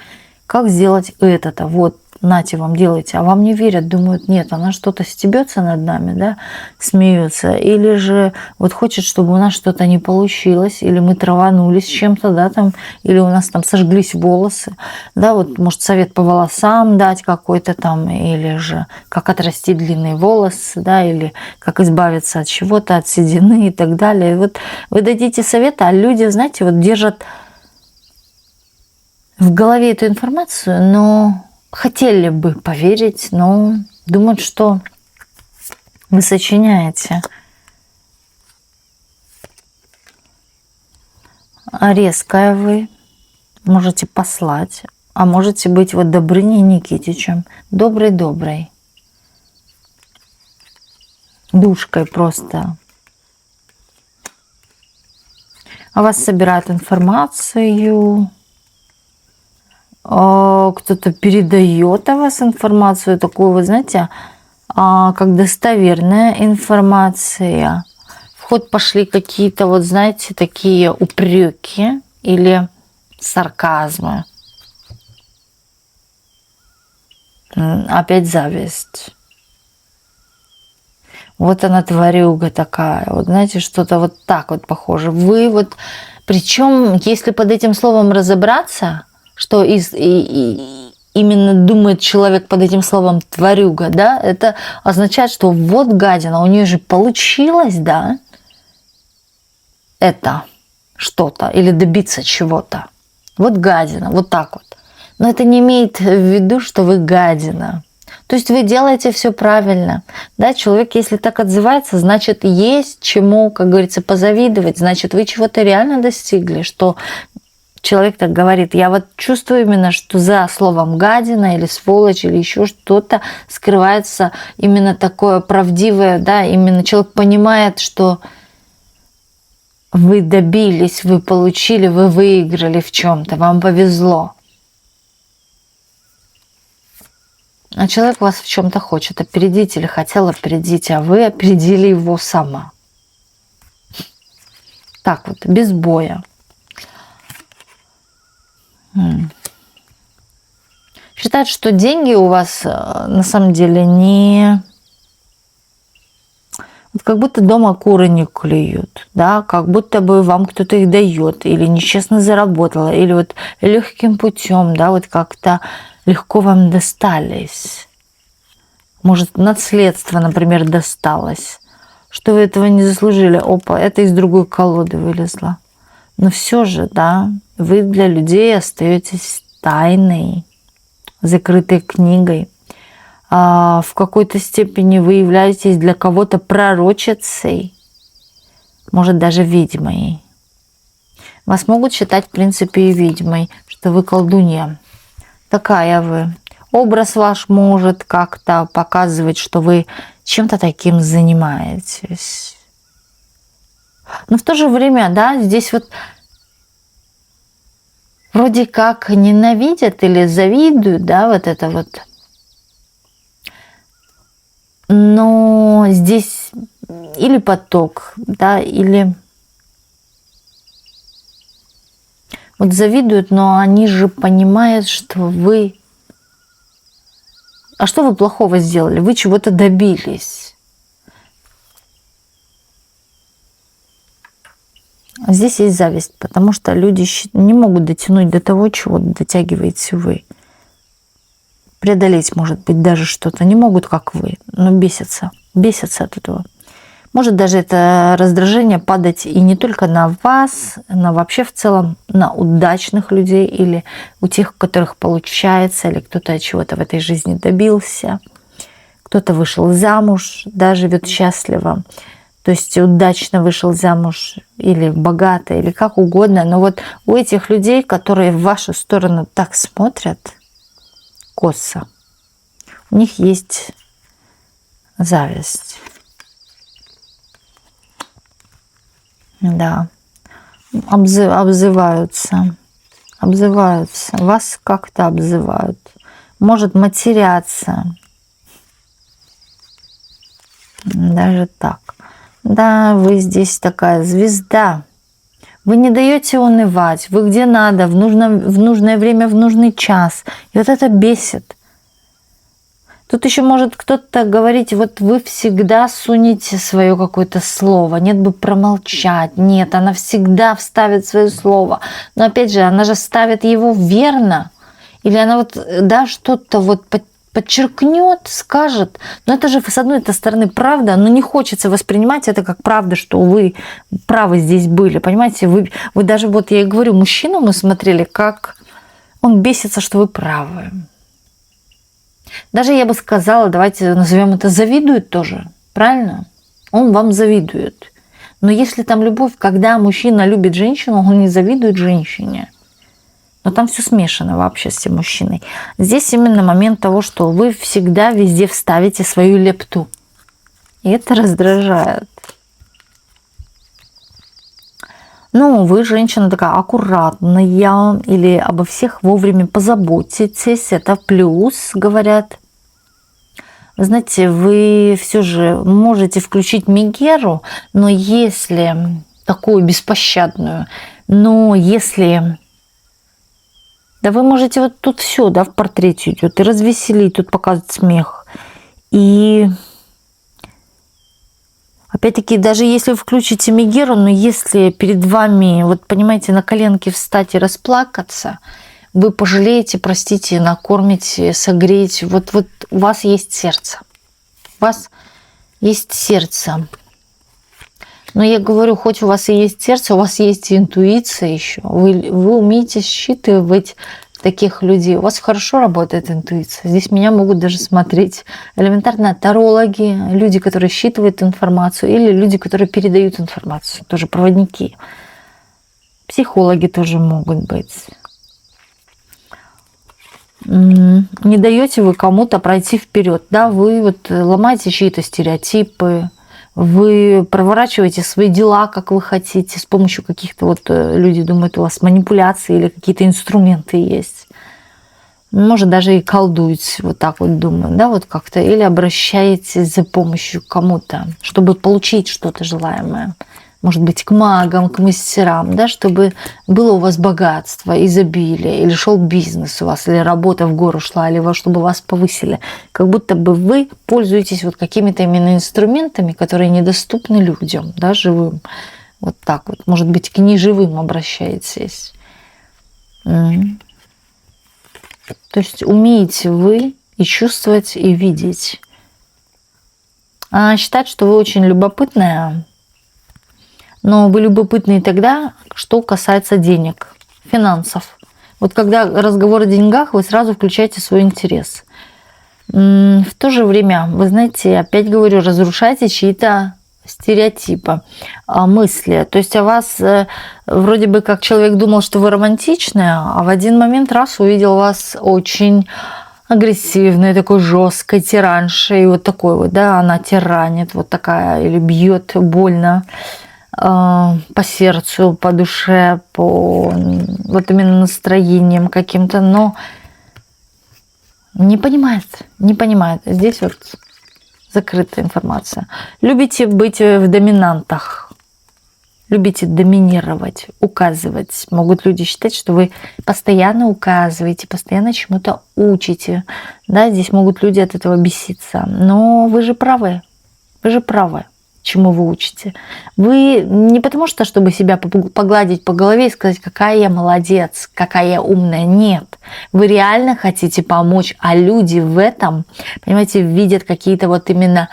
как сделать это-то, вот, нате вам, делайте, а вам не верят, думают, нет, она что-то стебется над нами, да, смеются, или же вот хочет, чтобы у нас что-то не получилось, или мы траванулись чем-то, да, там, или у нас там сожглись волосы, да, вот, может, совет по волосам дать какой-то там, или же как отрастить длинные волосы, да, или как избавиться от чего-то, от седины и так далее. Вот вы дадите совет, а люди, знаете, вот держат в голове эту информацию, но хотели бы поверить, но думают, что вы сочиняете. Резкая вы, можете послать, а можете быть вот Добрыней Никитичем. Добрый-добрый. Душкой просто. А вас собирают информацию. Кто-то передает о вас информацию, такую, вы знаете, как достоверная информация. В ход пошли какие-то, вот знаете, такие упреки или сарказмы. Опять зависть. Вот она тварюга такая. Вот знаете, что-то вот так вот похоже. Вы вот, причем, если под этим словом разобраться, что именно думает человек под этим словом тварюга, да, это означает, что вот гадина, у нее же получилось, да, это. что-то или добиться чего-то. Вот гадина, вот так вот. Но это не имеет в виду, что вы гадина. То есть вы делаете все правильно. Да, человек, если так отзывается, значит, есть чему, как говорится, позавидовать. Значит, вы чего-то реально достигли, что человек так говорит. Я вот чувствую именно, что за словом гадина или сволочь или еще что-то скрывается именно такое правдивое, да, именно человек понимает, что вы добились, вы получили, вы выиграли в чем-то, вам повезло. А человек вас в чем-то хочет опередить или хотел опередить, а вы опередили его сама. Так вот, без боя. Считают, что деньги у вас на самом деле не... Вот как будто дома куры не клюют, да, как будто бы вам кто-то их дает, или нечестно заработала, или вот легким путем, да, вот как-то легко вам достались. Может, наследство, например, досталось, что вы этого не заслужили. Опа, это из другой колоды вылезло. Но все же, да, вы для людей остаетесь тайной, закрытой книгой. В какой-то степени вы являетесь для кого-то пророчицей, может, даже ведьмой. Вас могут считать, в принципе, и ведьмой, что вы колдунья. Такая вы. Образ ваш может как-то показывать, что вы чем-то таким занимаетесь. Но в то же время, да, здесь вот вроде как ненавидят или завидуют, да, вот это вот. Но здесь или поток, да, или вот завидуют, но они же понимают, что вы... А что вы плохого сделали? Вы чего-то добились. Здесь есть зависть, потому что люди не могут дотянуть до того, чего дотягиваете вы. Преодолеть, может быть, даже что-то не могут, как вы, но бесятся от этого. Может даже это раздражение падать и не только на вас, но вообще в целом на удачных людей или у тех, у которых получается, или кто-то чего-то в этой жизни добился, кто-то вышел замуж, да, живет счастливо, то есть удачно вышел замуж или богато, или как угодно. Но вот у этих людей, которые в вашу сторону так смотрят, косо, у них есть зависть. Да, обзываются, вас как-то обзывают, может матерятся, даже так. Да, вы здесь такая звезда, вы не даете унывать, вы где надо, в нужное время, в нужный час, и вот это бесит. Тут еще может кто-то говорить, вот вы всегда сунете свое какое-то слово, нет бы промолчать, нет, она всегда вставит свое слово. Но опять же, она же ставит его верно, или она вот, да, что-то вот подчеркнет, скажет. Но это же с одной стороны правда, но не хочется воспринимать это как правда, что вы правы здесь были, понимаете? Вы даже, вот я и говорю, мужчину мы смотрели, как он бесится, что вы правы. Даже я бы сказала, давайте назовем это, завидует тоже, правильно? Он вам завидует. Но если там любовь, когда мужчина любит женщину, он не завидует женщине. Но там все смешано вообще с тем мужчиной. Здесь именно момент того, что вы всегда везде вставите свою лепту. И это раздражает. Ну, вы, женщина такая аккуратная, или обо всех вовремя позаботитесь, это плюс, говорят. Вы знаете, вы все же можете включить Мегеру, но если такую беспощадную, но если... Да вы можете вот тут все, да, в портрете идет, и развеселить, тут показывать смех. И... Опять-таки, даже если вы включите Мегеру, но если перед вами, вот понимаете, на коленке встать и расплакаться, вы пожалеете, простите, накормите, согреете. Вот у вас есть сердце. У вас есть сердце. Но я говорю, хоть у вас и есть сердце, у вас есть и интуиция еще. Вы умеете считывать таких людей. У вас хорошо работает интуиция. Здесь меня могут даже смотреть элементарно тарологи, люди, которые считывают информацию, или люди, которые передают информацию, тоже проводники. Психологи тоже могут быть. Не даете вы кому-то пройти вперед, да, вы вот ломаете чьи-то стереотипы, вы проворачиваете свои дела, как вы хотите, с помощью каких-то вот, люди думают, у вас манипуляции или какие-то инструменты есть. Может, даже и колдуете, вот так вот думаю, да, вот как-то, или обращаетесь за помощью к кому-то, чтобы получить что-то желаемое. Может быть, к магам, к мастерам, да, чтобы было у вас богатство, изобилие, или шел бизнес у вас, или работа в гору шла, или чтобы вас повысили. Как будто бы вы пользуетесь вот какими-то именно инструментами, которые недоступны людям, да, живым. Вот так вот. Может быть, к неживым обращаетесь. То есть умеете вы и чувствовать, и видеть. Считать, что вы очень любопытная. Но вы любопытны тогда, что касается денег, финансов. Вот когда разговор о деньгах, вы сразу включаете свой интерес. В то же время, вы знаете, опять говорю, разрушаете чьи-то стереотипы, мысли. То есть о вас вроде бы как человек думал, что вы романтичная, а в один момент раз увидел вас очень агрессивной, такой жесткой, тираншей, вот такой вот, да, она тиранит, вот такая, или бьет больно по сердцу, по душе, по вот именно настроением каким-то, но не понимает. Здесь вот закрытая информация. Любите быть в доминантах, любите доминировать, указывать. Могут люди считать, что вы постоянно указываете, постоянно чему-то учите. Да, здесь могут люди от этого беситься. Но вы же правы. Чему вы учите. Вы не потому что, чтобы себя погладить по голове и сказать, какая я молодец, какая я умная. Нет. Вы реально хотите помочь, а люди в этом, понимаете, видят какие-то вот именно,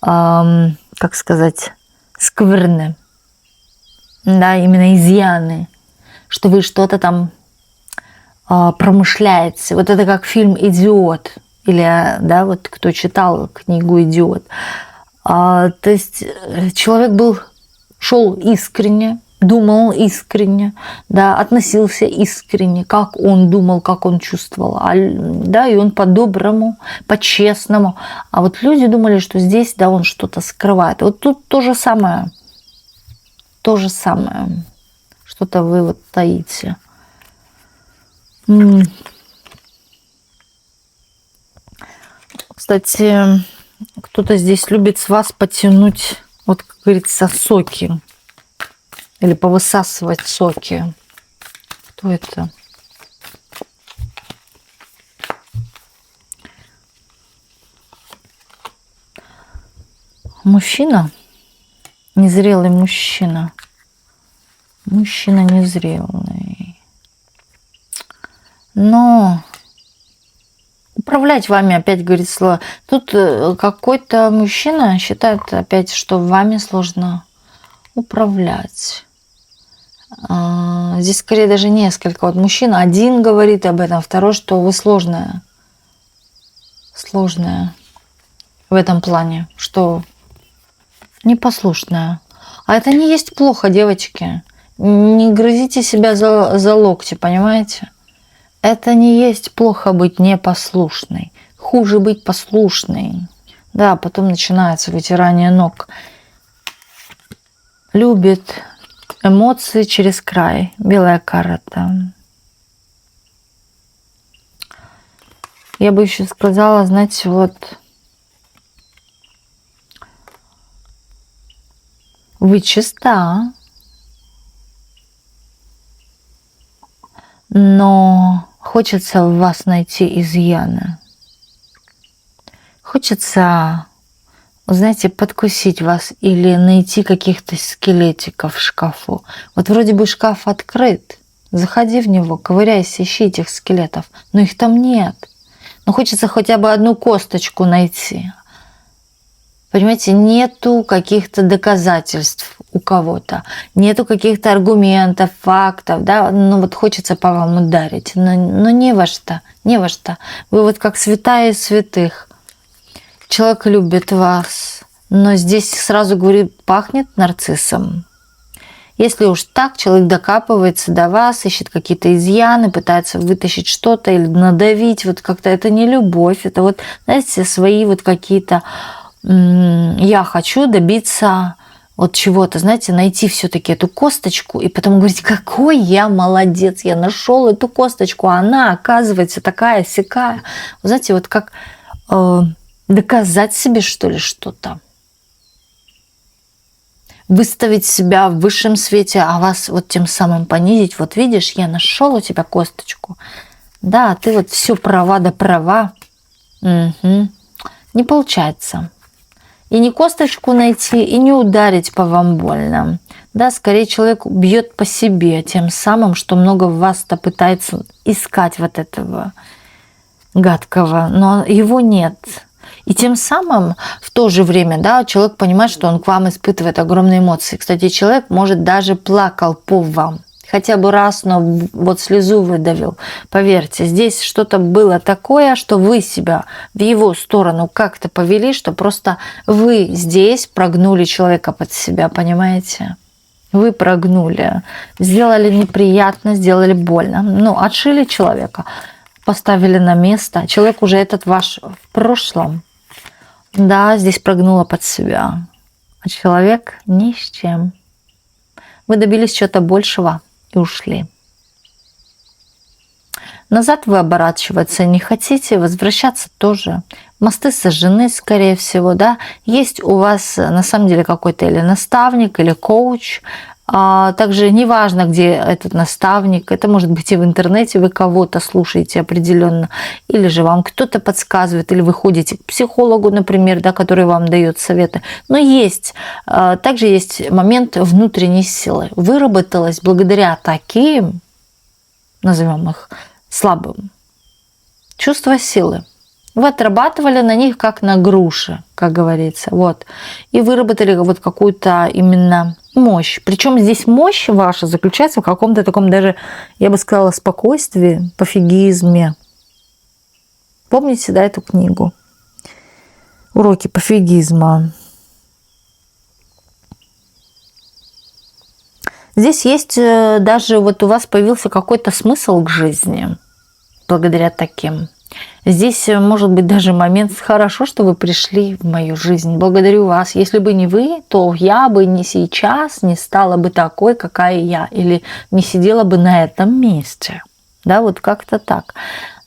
как сказать, скверны. Да, именно изъяны. Что вы что-то там промышляете. Вот это как фильм «Идиот». Или, да, вот кто читал книгу «Идиот». То есть человек шел искренне, думал искренне, да, относился искренне, как он думал, как он чувствовал, да, и он по-доброму, по-честному. А вот люди думали, что здесь, да, он что-то скрывает. Вот тут то же самое, что-то вы вот таите. Кстати, кто-то здесь любит с вас потянуть, вот, как говорится, соки. Или повысасывать соки. Кто это? Мужчина? Незрелый мужчина. Мужчина незрелый. Но управлять вами, опять говорит слово. Тут какой-то мужчина считает опять, что вами сложно управлять. Здесь скорее даже несколько. Вот мужчина один говорит об этом, второй, что вы сложная. Сложная в этом плане, что непослушная. А это не есть плохо, девочки. Не грызите себя за локти, понимаете? Это не есть плохо быть непослушной. Хуже быть послушной. Да, потом начинается вытирание ног. Любит эмоции через край. Белая карта. Я бы еще сказала, знаете, вот вы чиста, но хочется в вас найти изъяны. Хочется, знаете, подкусить вас или найти каких-то скелетиков в шкафу. Вот вроде бы шкаф открыт. Заходи в него, ковыряйся, ищи этих скелетов. Но их там нет. Но хочется хотя бы одну косточку найти. Понимаете, нету каких-то доказательств у кого-то, нету каких-то аргументов, фактов, да, ну вот хочется по вам ударить, но не во что, не во что. Вы вот как святая из святых. Человек любит вас, но здесь сразу говорю, пахнет нарциссом. Если уж так, человек докапывается до вас, ищет какие-то изъяны, пытается вытащить что-то или надавить, вот как-то это не любовь, это вот, знаете, свои вот какие-то я хочу добиться вот чего-то, знаете, найти все-таки эту косточку и потом говорить, какой я молодец, я нашел эту косточку, а она оказывается такая сякая. Вы знаете, вот как доказать себе что ли что-то, выставить себя в высшем свете, а вас вот тем самым понизить. Вот видишь, я нашел у тебя косточку, да, ты вот все права да права. Угу. Не получается. И не косточку найти, и не ударить по вам больно. Да, скорее человек бьет по себе тем самым, что много в вас-то пытается искать вот этого гадкого, но его нет. И тем самым в то же время, да, человек понимает, что он к вам испытывает огромные эмоции. Кстати, человек, может, даже плакал по вам. Хотя бы раз, но вот слезу выдавил. Поверьте, здесь что-то было такое, что вы себя в его сторону как-то повели, что просто вы здесь прогнули человека под себя, понимаете? Вы прогнули, сделали неприятно, сделали больно. Ну, отшили человека, поставили на место. Человек уже этот ваш в прошлом. Да, здесь прогнула под себя. А человек ни с чем. Вы добились чего-то большего и ушли. Назад вы оборачиваться не хотите, возвращаться тоже. Мосты сожжены, скорее всего, да. Есть у вас на самом деле какой-то или наставник, или коуч. Также неважно, где этот наставник, это может быть и в интернете, вы кого-то слушаете определенно, или же вам кто-то подсказывает, или вы ходите к психологу, например, да, который вам дает советы. Но также есть момент внутренней силы. Выработалась благодаря таким, назовем их слабым, чувство силы. Вы отрабатывали на них как на груши, как говорится, вот, и выработали вот какую-то именно мощь. Причем здесь мощь ваша заключается в каком-то таком даже, я бы сказала, спокойствии, пофигизме. Помните, да, эту книгу? Уроки пофигизма. Здесь есть даже вот у вас появился какой-то смысл к жизни благодаря таким. Здесь может быть даже момент «хорошо, что вы пришли в мою жизнь, благодарю вас. Если бы не вы, то я бы не сейчас не стала бы такой, какая я, или не сидела бы на этом месте». Да, вот как-то так.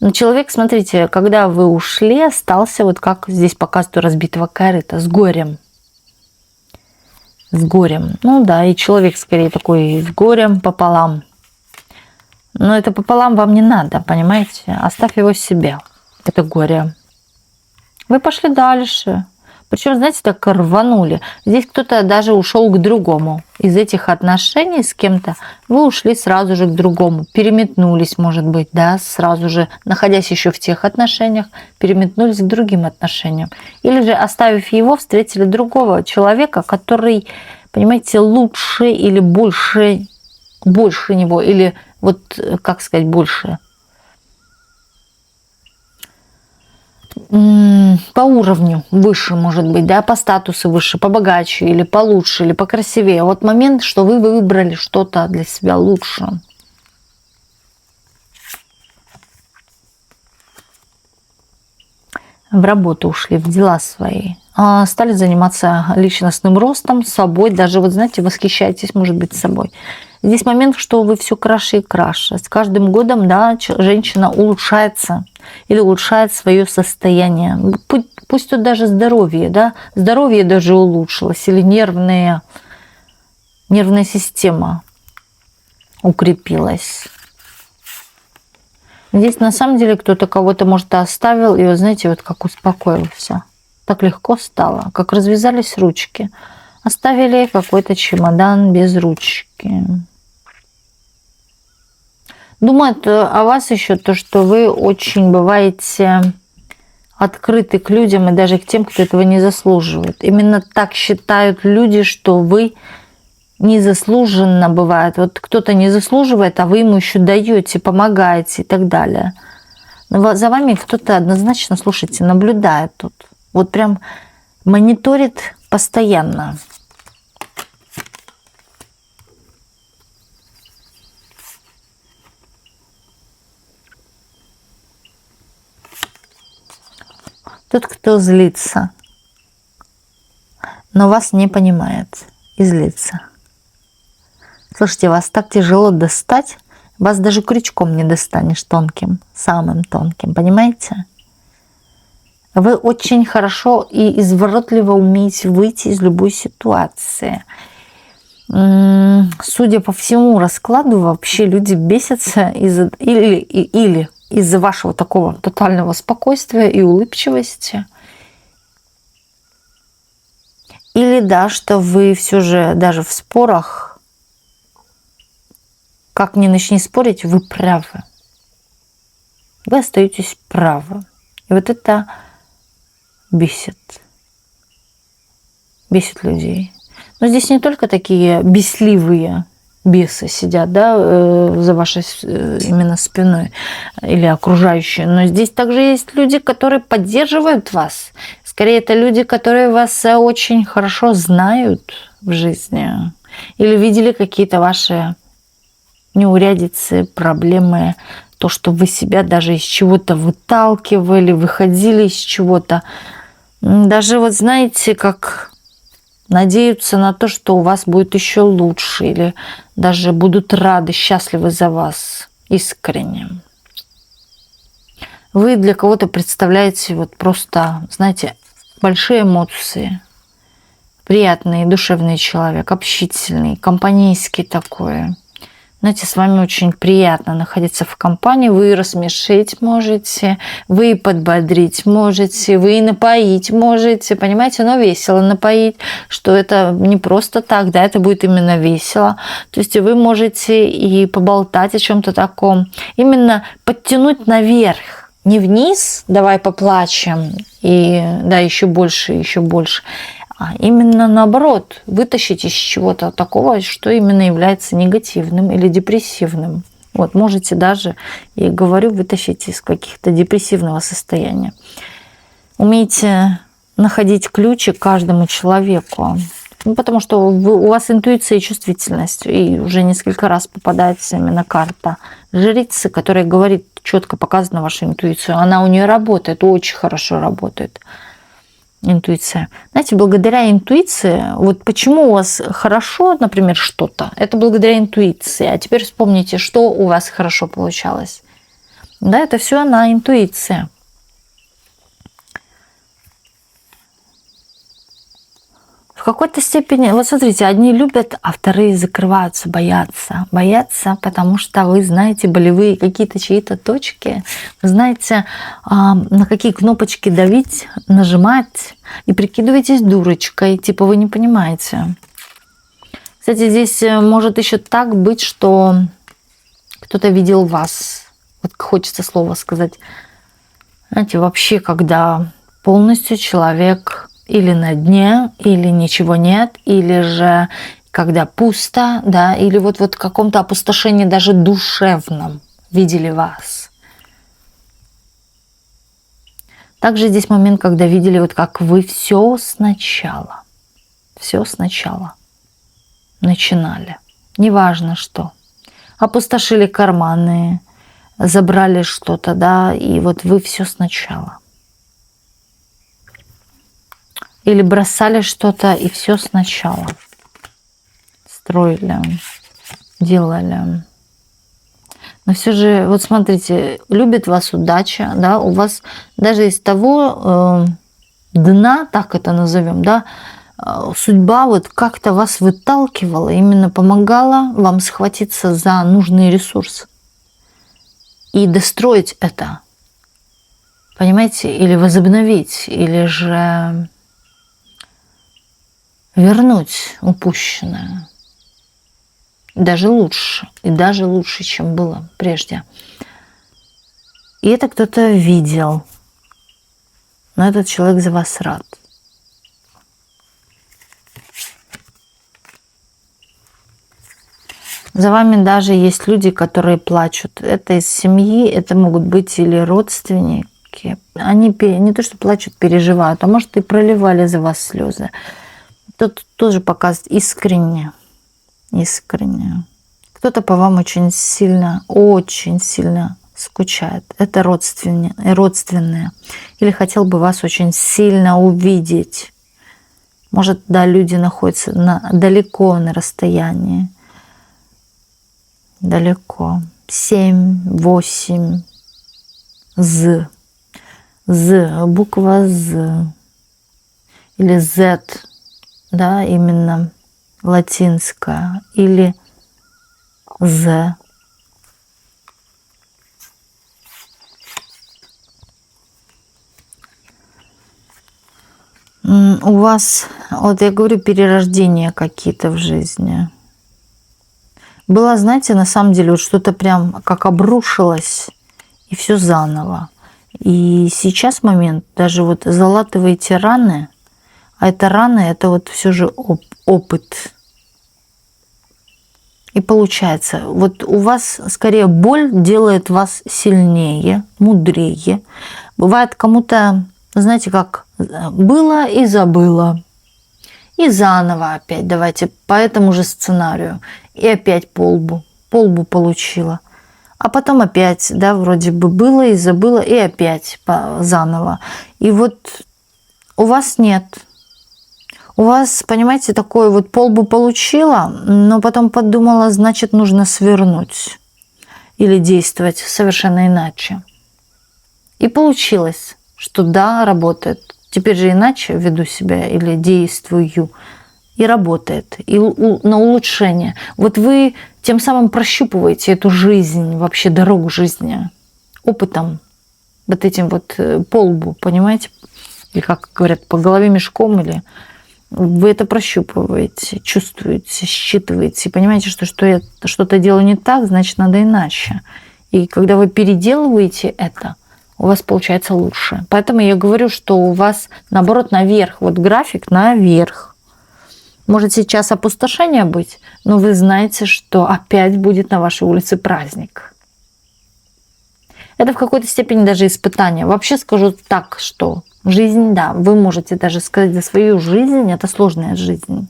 Но человек, смотрите, когда вы ушли, остался вот как здесь показывают у разбитого корыта, с горем. С горем. Ну да, и человек скорее такой с горем пополам. Но это пополам вам не надо, понимаете? Оставь его себе, это горе. Вы пошли дальше. Причем, знаете, так рванули. Здесь кто-то даже ушел к другому. Из этих отношений с кем-то вы ушли сразу же к другому. Переметнулись, может быть, да, сразу же, находясь еще в тех отношениях, переметнулись к другим отношениям. Или же, оставив его, встретили другого человека, который, понимаете, лучше или больше него, или вот, как сказать, больше. По уровню выше, может быть, да, по статусу выше, побогаче, или получше, или покрасивее. Вот момент, что вы выбрали что-то для себя лучше. В работу ушли, в дела свои. Стали заниматься личностным ростом, собой. Даже, вот знаете, восхищаетесь, может быть, собой. Здесь момент, что вы все краше и краше. С каждым годом, да, женщина улучшается или улучшает свое состояние. Пусть тут даже здоровье, да, здоровье даже улучшилось, или нервная система укрепилась. Здесь на самом деле кто-то кого-то, может, оставил, и вот знаете, вот как успокоился. Так легко стало, как развязались ручки. Оставили какой-то чемодан без ручки. Думают о вас еще то, что вы очень бываете открыты к людям и даже к тем, кто этого не заслуживает. Именно так считают люди, что вы незаслуженно бывает. Вот кто-то не заслуживает, а вы ему еще даете, помогаете и так далее. Но за вами кто-то однозначно, слушайте, наблюдает тут. Вот прям мониторит постоянно. Тот, кто злится, но вас не понимает и злится. Слушайте, вас так тяжело достать, вас даже крючком не достанешь тонким, самым тонким, понимаете? Вы очень хорошо и изворотливо умеете выйти из любой ситуации. Судя по всему раскладу, вообще люди бесятся или из-за вашего такого тотального спокойствия и улыбчивости. Или да, что вы все же даже в спорах, как ни начни спорить, вы правы. Вы остаетесь правы. И вот это бесит. Бесит людей. Но здесь не только такие бесливые бесы сидят, да, за вашей именно спиной или окружающие, но здесь также есть люди, которые поддерживают вас. Скорее, это люди, которые вас очень хорошо знают в жизни или видели какие-то ваши неурядицы, проблемы, то, что вы себя даже из чего-то выталкивали, выходили из чего-то. Даже вот знаете, как надеются на то, что у вас будет еще лучше, или даже будут рады, счастливы за вас искренне. Вы для кого-то представляете вот просто, знаете, большие эмоции. Приятный, душевный человек, общительный, компанейский такой. Знаете, с вами очень приятно находиться в компании. Вы рассмешить можете, вы подбодрить можете, вы напоить можете, понимаете, но весело напоить, что это не просто так, да, это будет именно весело. То есть вы можете и поболтать о чем-то таком, именно подтянуть наверх, не вниз, давай поплачем, и да, еще больше, а именно наоборот, вытащить из чего-то такого, что именно является негативным или депрессивным. Вот, можете даже, я говорю, вытащить из каких-то депрессивного состояния. Умейте находить ключи каждому человеку. Ну, потому что у вас интуиция и чувствительность. И уже несколько раз попадается именно карта жрицы, которая говорит, четко показана ваша интуиция. Она у нее работает, очень хорошо работает. Интуиция. Знаете, благодаря интуиции, вот почему у вас хорошо, например, что-то, это благодаря интуиции. А теперь вспомните, что у вас хорошо получалось. Да, это все она, интуиция. В какой-то степени, вот смотрите, одни любят, а вторые закрываются, боятся. Боятся, потому что вы знаете болевые какие-то чьи-то точки, вы знаете, на какие кнопочки давить, нажимать, и прикидываетесь дурочкой, типа вы не понимаете. Кстати, здесь может еще так быть, что кто-то видел вас, вот хочется слово сказать, знаете, вообще, когда полностью человек или на дне, или ничего нет, или же когда пусто, да, или вот в каком-то опустошении даже душевном видели вас. Также здесь момент, когда видели, вот как вы все сначала начинали, неважно что, опустошили карманы, забрали что-то, да, и вот вы все сначала. Или бросали что-то и все сначала. Строили, делали. Но все же, вот смотрите, любит вас удача, да, у вас даже из того дна, так это назовем, да, судьба вот как-то вас выталкивала, именно помогала вам схватиться за нужный ресурс и достроить это. Понимаете? Или возобновить, или же вернуть упущенное. Даже лучше. И даже лучше, чем было прежде. И это кто-то видел. но этот человек за вас рад. За вами даже есть люди, которые плачут. Это из семьи, это могут быть или родственники. Они не то что плачут, переживают, а может и проливали за вас слезы. Тут тоже показывает искренне. Искренне. Кто-то по вам очень сильно скучает. Это родственные. Или хотел бы вас очень сильно увидеть. Может, да, люди находятся далеко на расстоянии. Далеко. 7, 8. З. Буква З. Или Z. Да, именно латинская. Или З. У вас, вот я говорю, перерождения какие-то в жизни. Было, знаете, на самом деле вот что-то прям как обрушилось, и все заново. И сейчас момент, даже вот залатываете раны, а это раны, это вот все же опыт. И получается, вот у вас скорее боль делает вас сильнее, мудрее. Бывает кому-то, знаете, как было и забыло. И заново опять давайте по этому же сценарию. И опять по лбу получила. А потом опять, да, вроде бы было и забыла, и опять заново. И вот у вас нет. У вас, понимаете, такое вот по лбу получила, но потом подумала, значит, нужно свернуть. Или действовать совершенно иначе. И получилось, что да, работает. Теперь же иначе веду себя или действую. И работает. И на улучшение. Вот вы тем самым прощупываете эту жизнь, вообще дорогу жизни. Опытом. Вот этим вот по лбу, понимаете? Или как говорят, по голове мешком. Или вы это прощупываете, чувствуете, считываете. И понимаете, что я что-то делаю не так, значит, надо иначе. И когда вы переделываете это, у вас получается лучше. Поэтому я говорю, что у вас, наоборот, наверх. Вот график наверх. Может сейчас опустошение быть, но вы знаете, что опять будет на вашей улице праздник. Это в какой-то степени даже испытание. Вообще скажу так, что жизнь, да, вы можете даже сказать за свою жизнь, это сложная жизнь.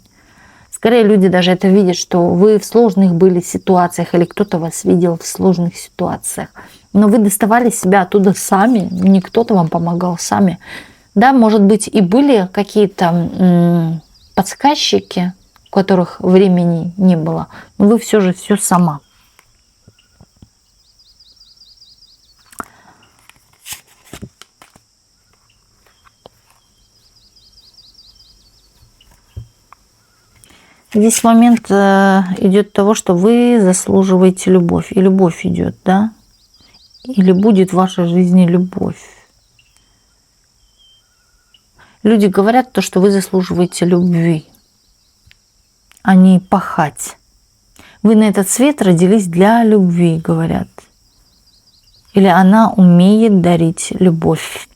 Скорее люди даже это видят, что вы в сложных были ситуациях или кто-то вас видел в сложных ситуациях. Но вы доставали себя оттуда сами, не кто-то вам помогал, сами. Да, может быть, и были какие-то подсказчики, у которых времени не было, но вы все же все сама. Здесь момент идет того, что вы заслуживаете любовь. И любовь идет, да? Или будет в вашей жизни любовь. Люди говорят то, что вы заслуживаете любви, а не пахать. Вы на этот свет родились для любви, говорят. Или она умеет дарить любовь.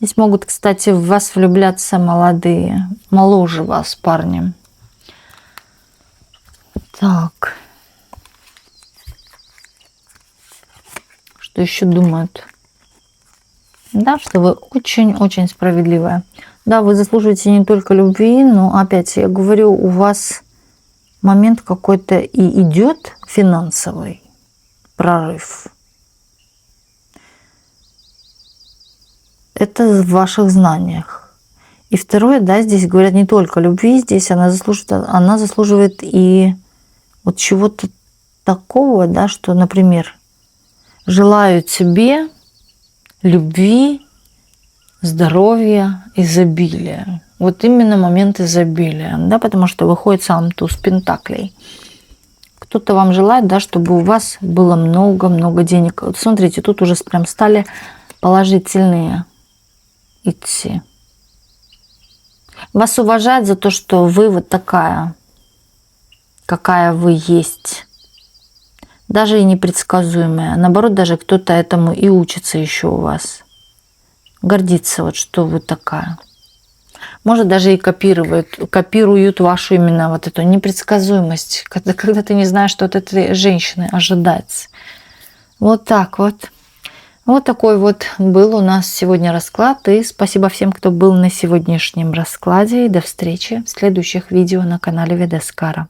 Здесь могут, кстати, в вас влюбляться молодые, моложе вас парни. Так. Что еще думают? Да, что вы очень-очень справедливая. Да, вы заслуживаете не только любви, но опять я говорю, у вас момент какой-то и идет финансовый прорыв. Это в ваших знаниях. И второе, да, здесь говорят не только любви, здесь она заслуживает и вот чего-то такого, да, что, например, желаю тебе любви, здоровья, изобилия. Вот именно момент изобилия, да, потому что выходит сам туз пентаклей. Кто-то вам желает, да, чтобы у вас было много-много денег. Вот смотрите, тут уже прям стали положительные идти. Вас уважают за то, что вы вот такая, какая вы есть. Даже и непредсказуемая. Наоборот, даже кто-то этому и учится еще у вас. гордиться, вот что вы такая. Может, даже и копируют вашу именно вот эту непредсказуемость, когда ты не знаешь, что от этой женщины ожидать. Вот так вот. Вот такой вот был у нас сегодня расклад. И спасибо всем, кто был на сегодняшнем раскладе. И до встречи в следующих видео на канале Ведескара.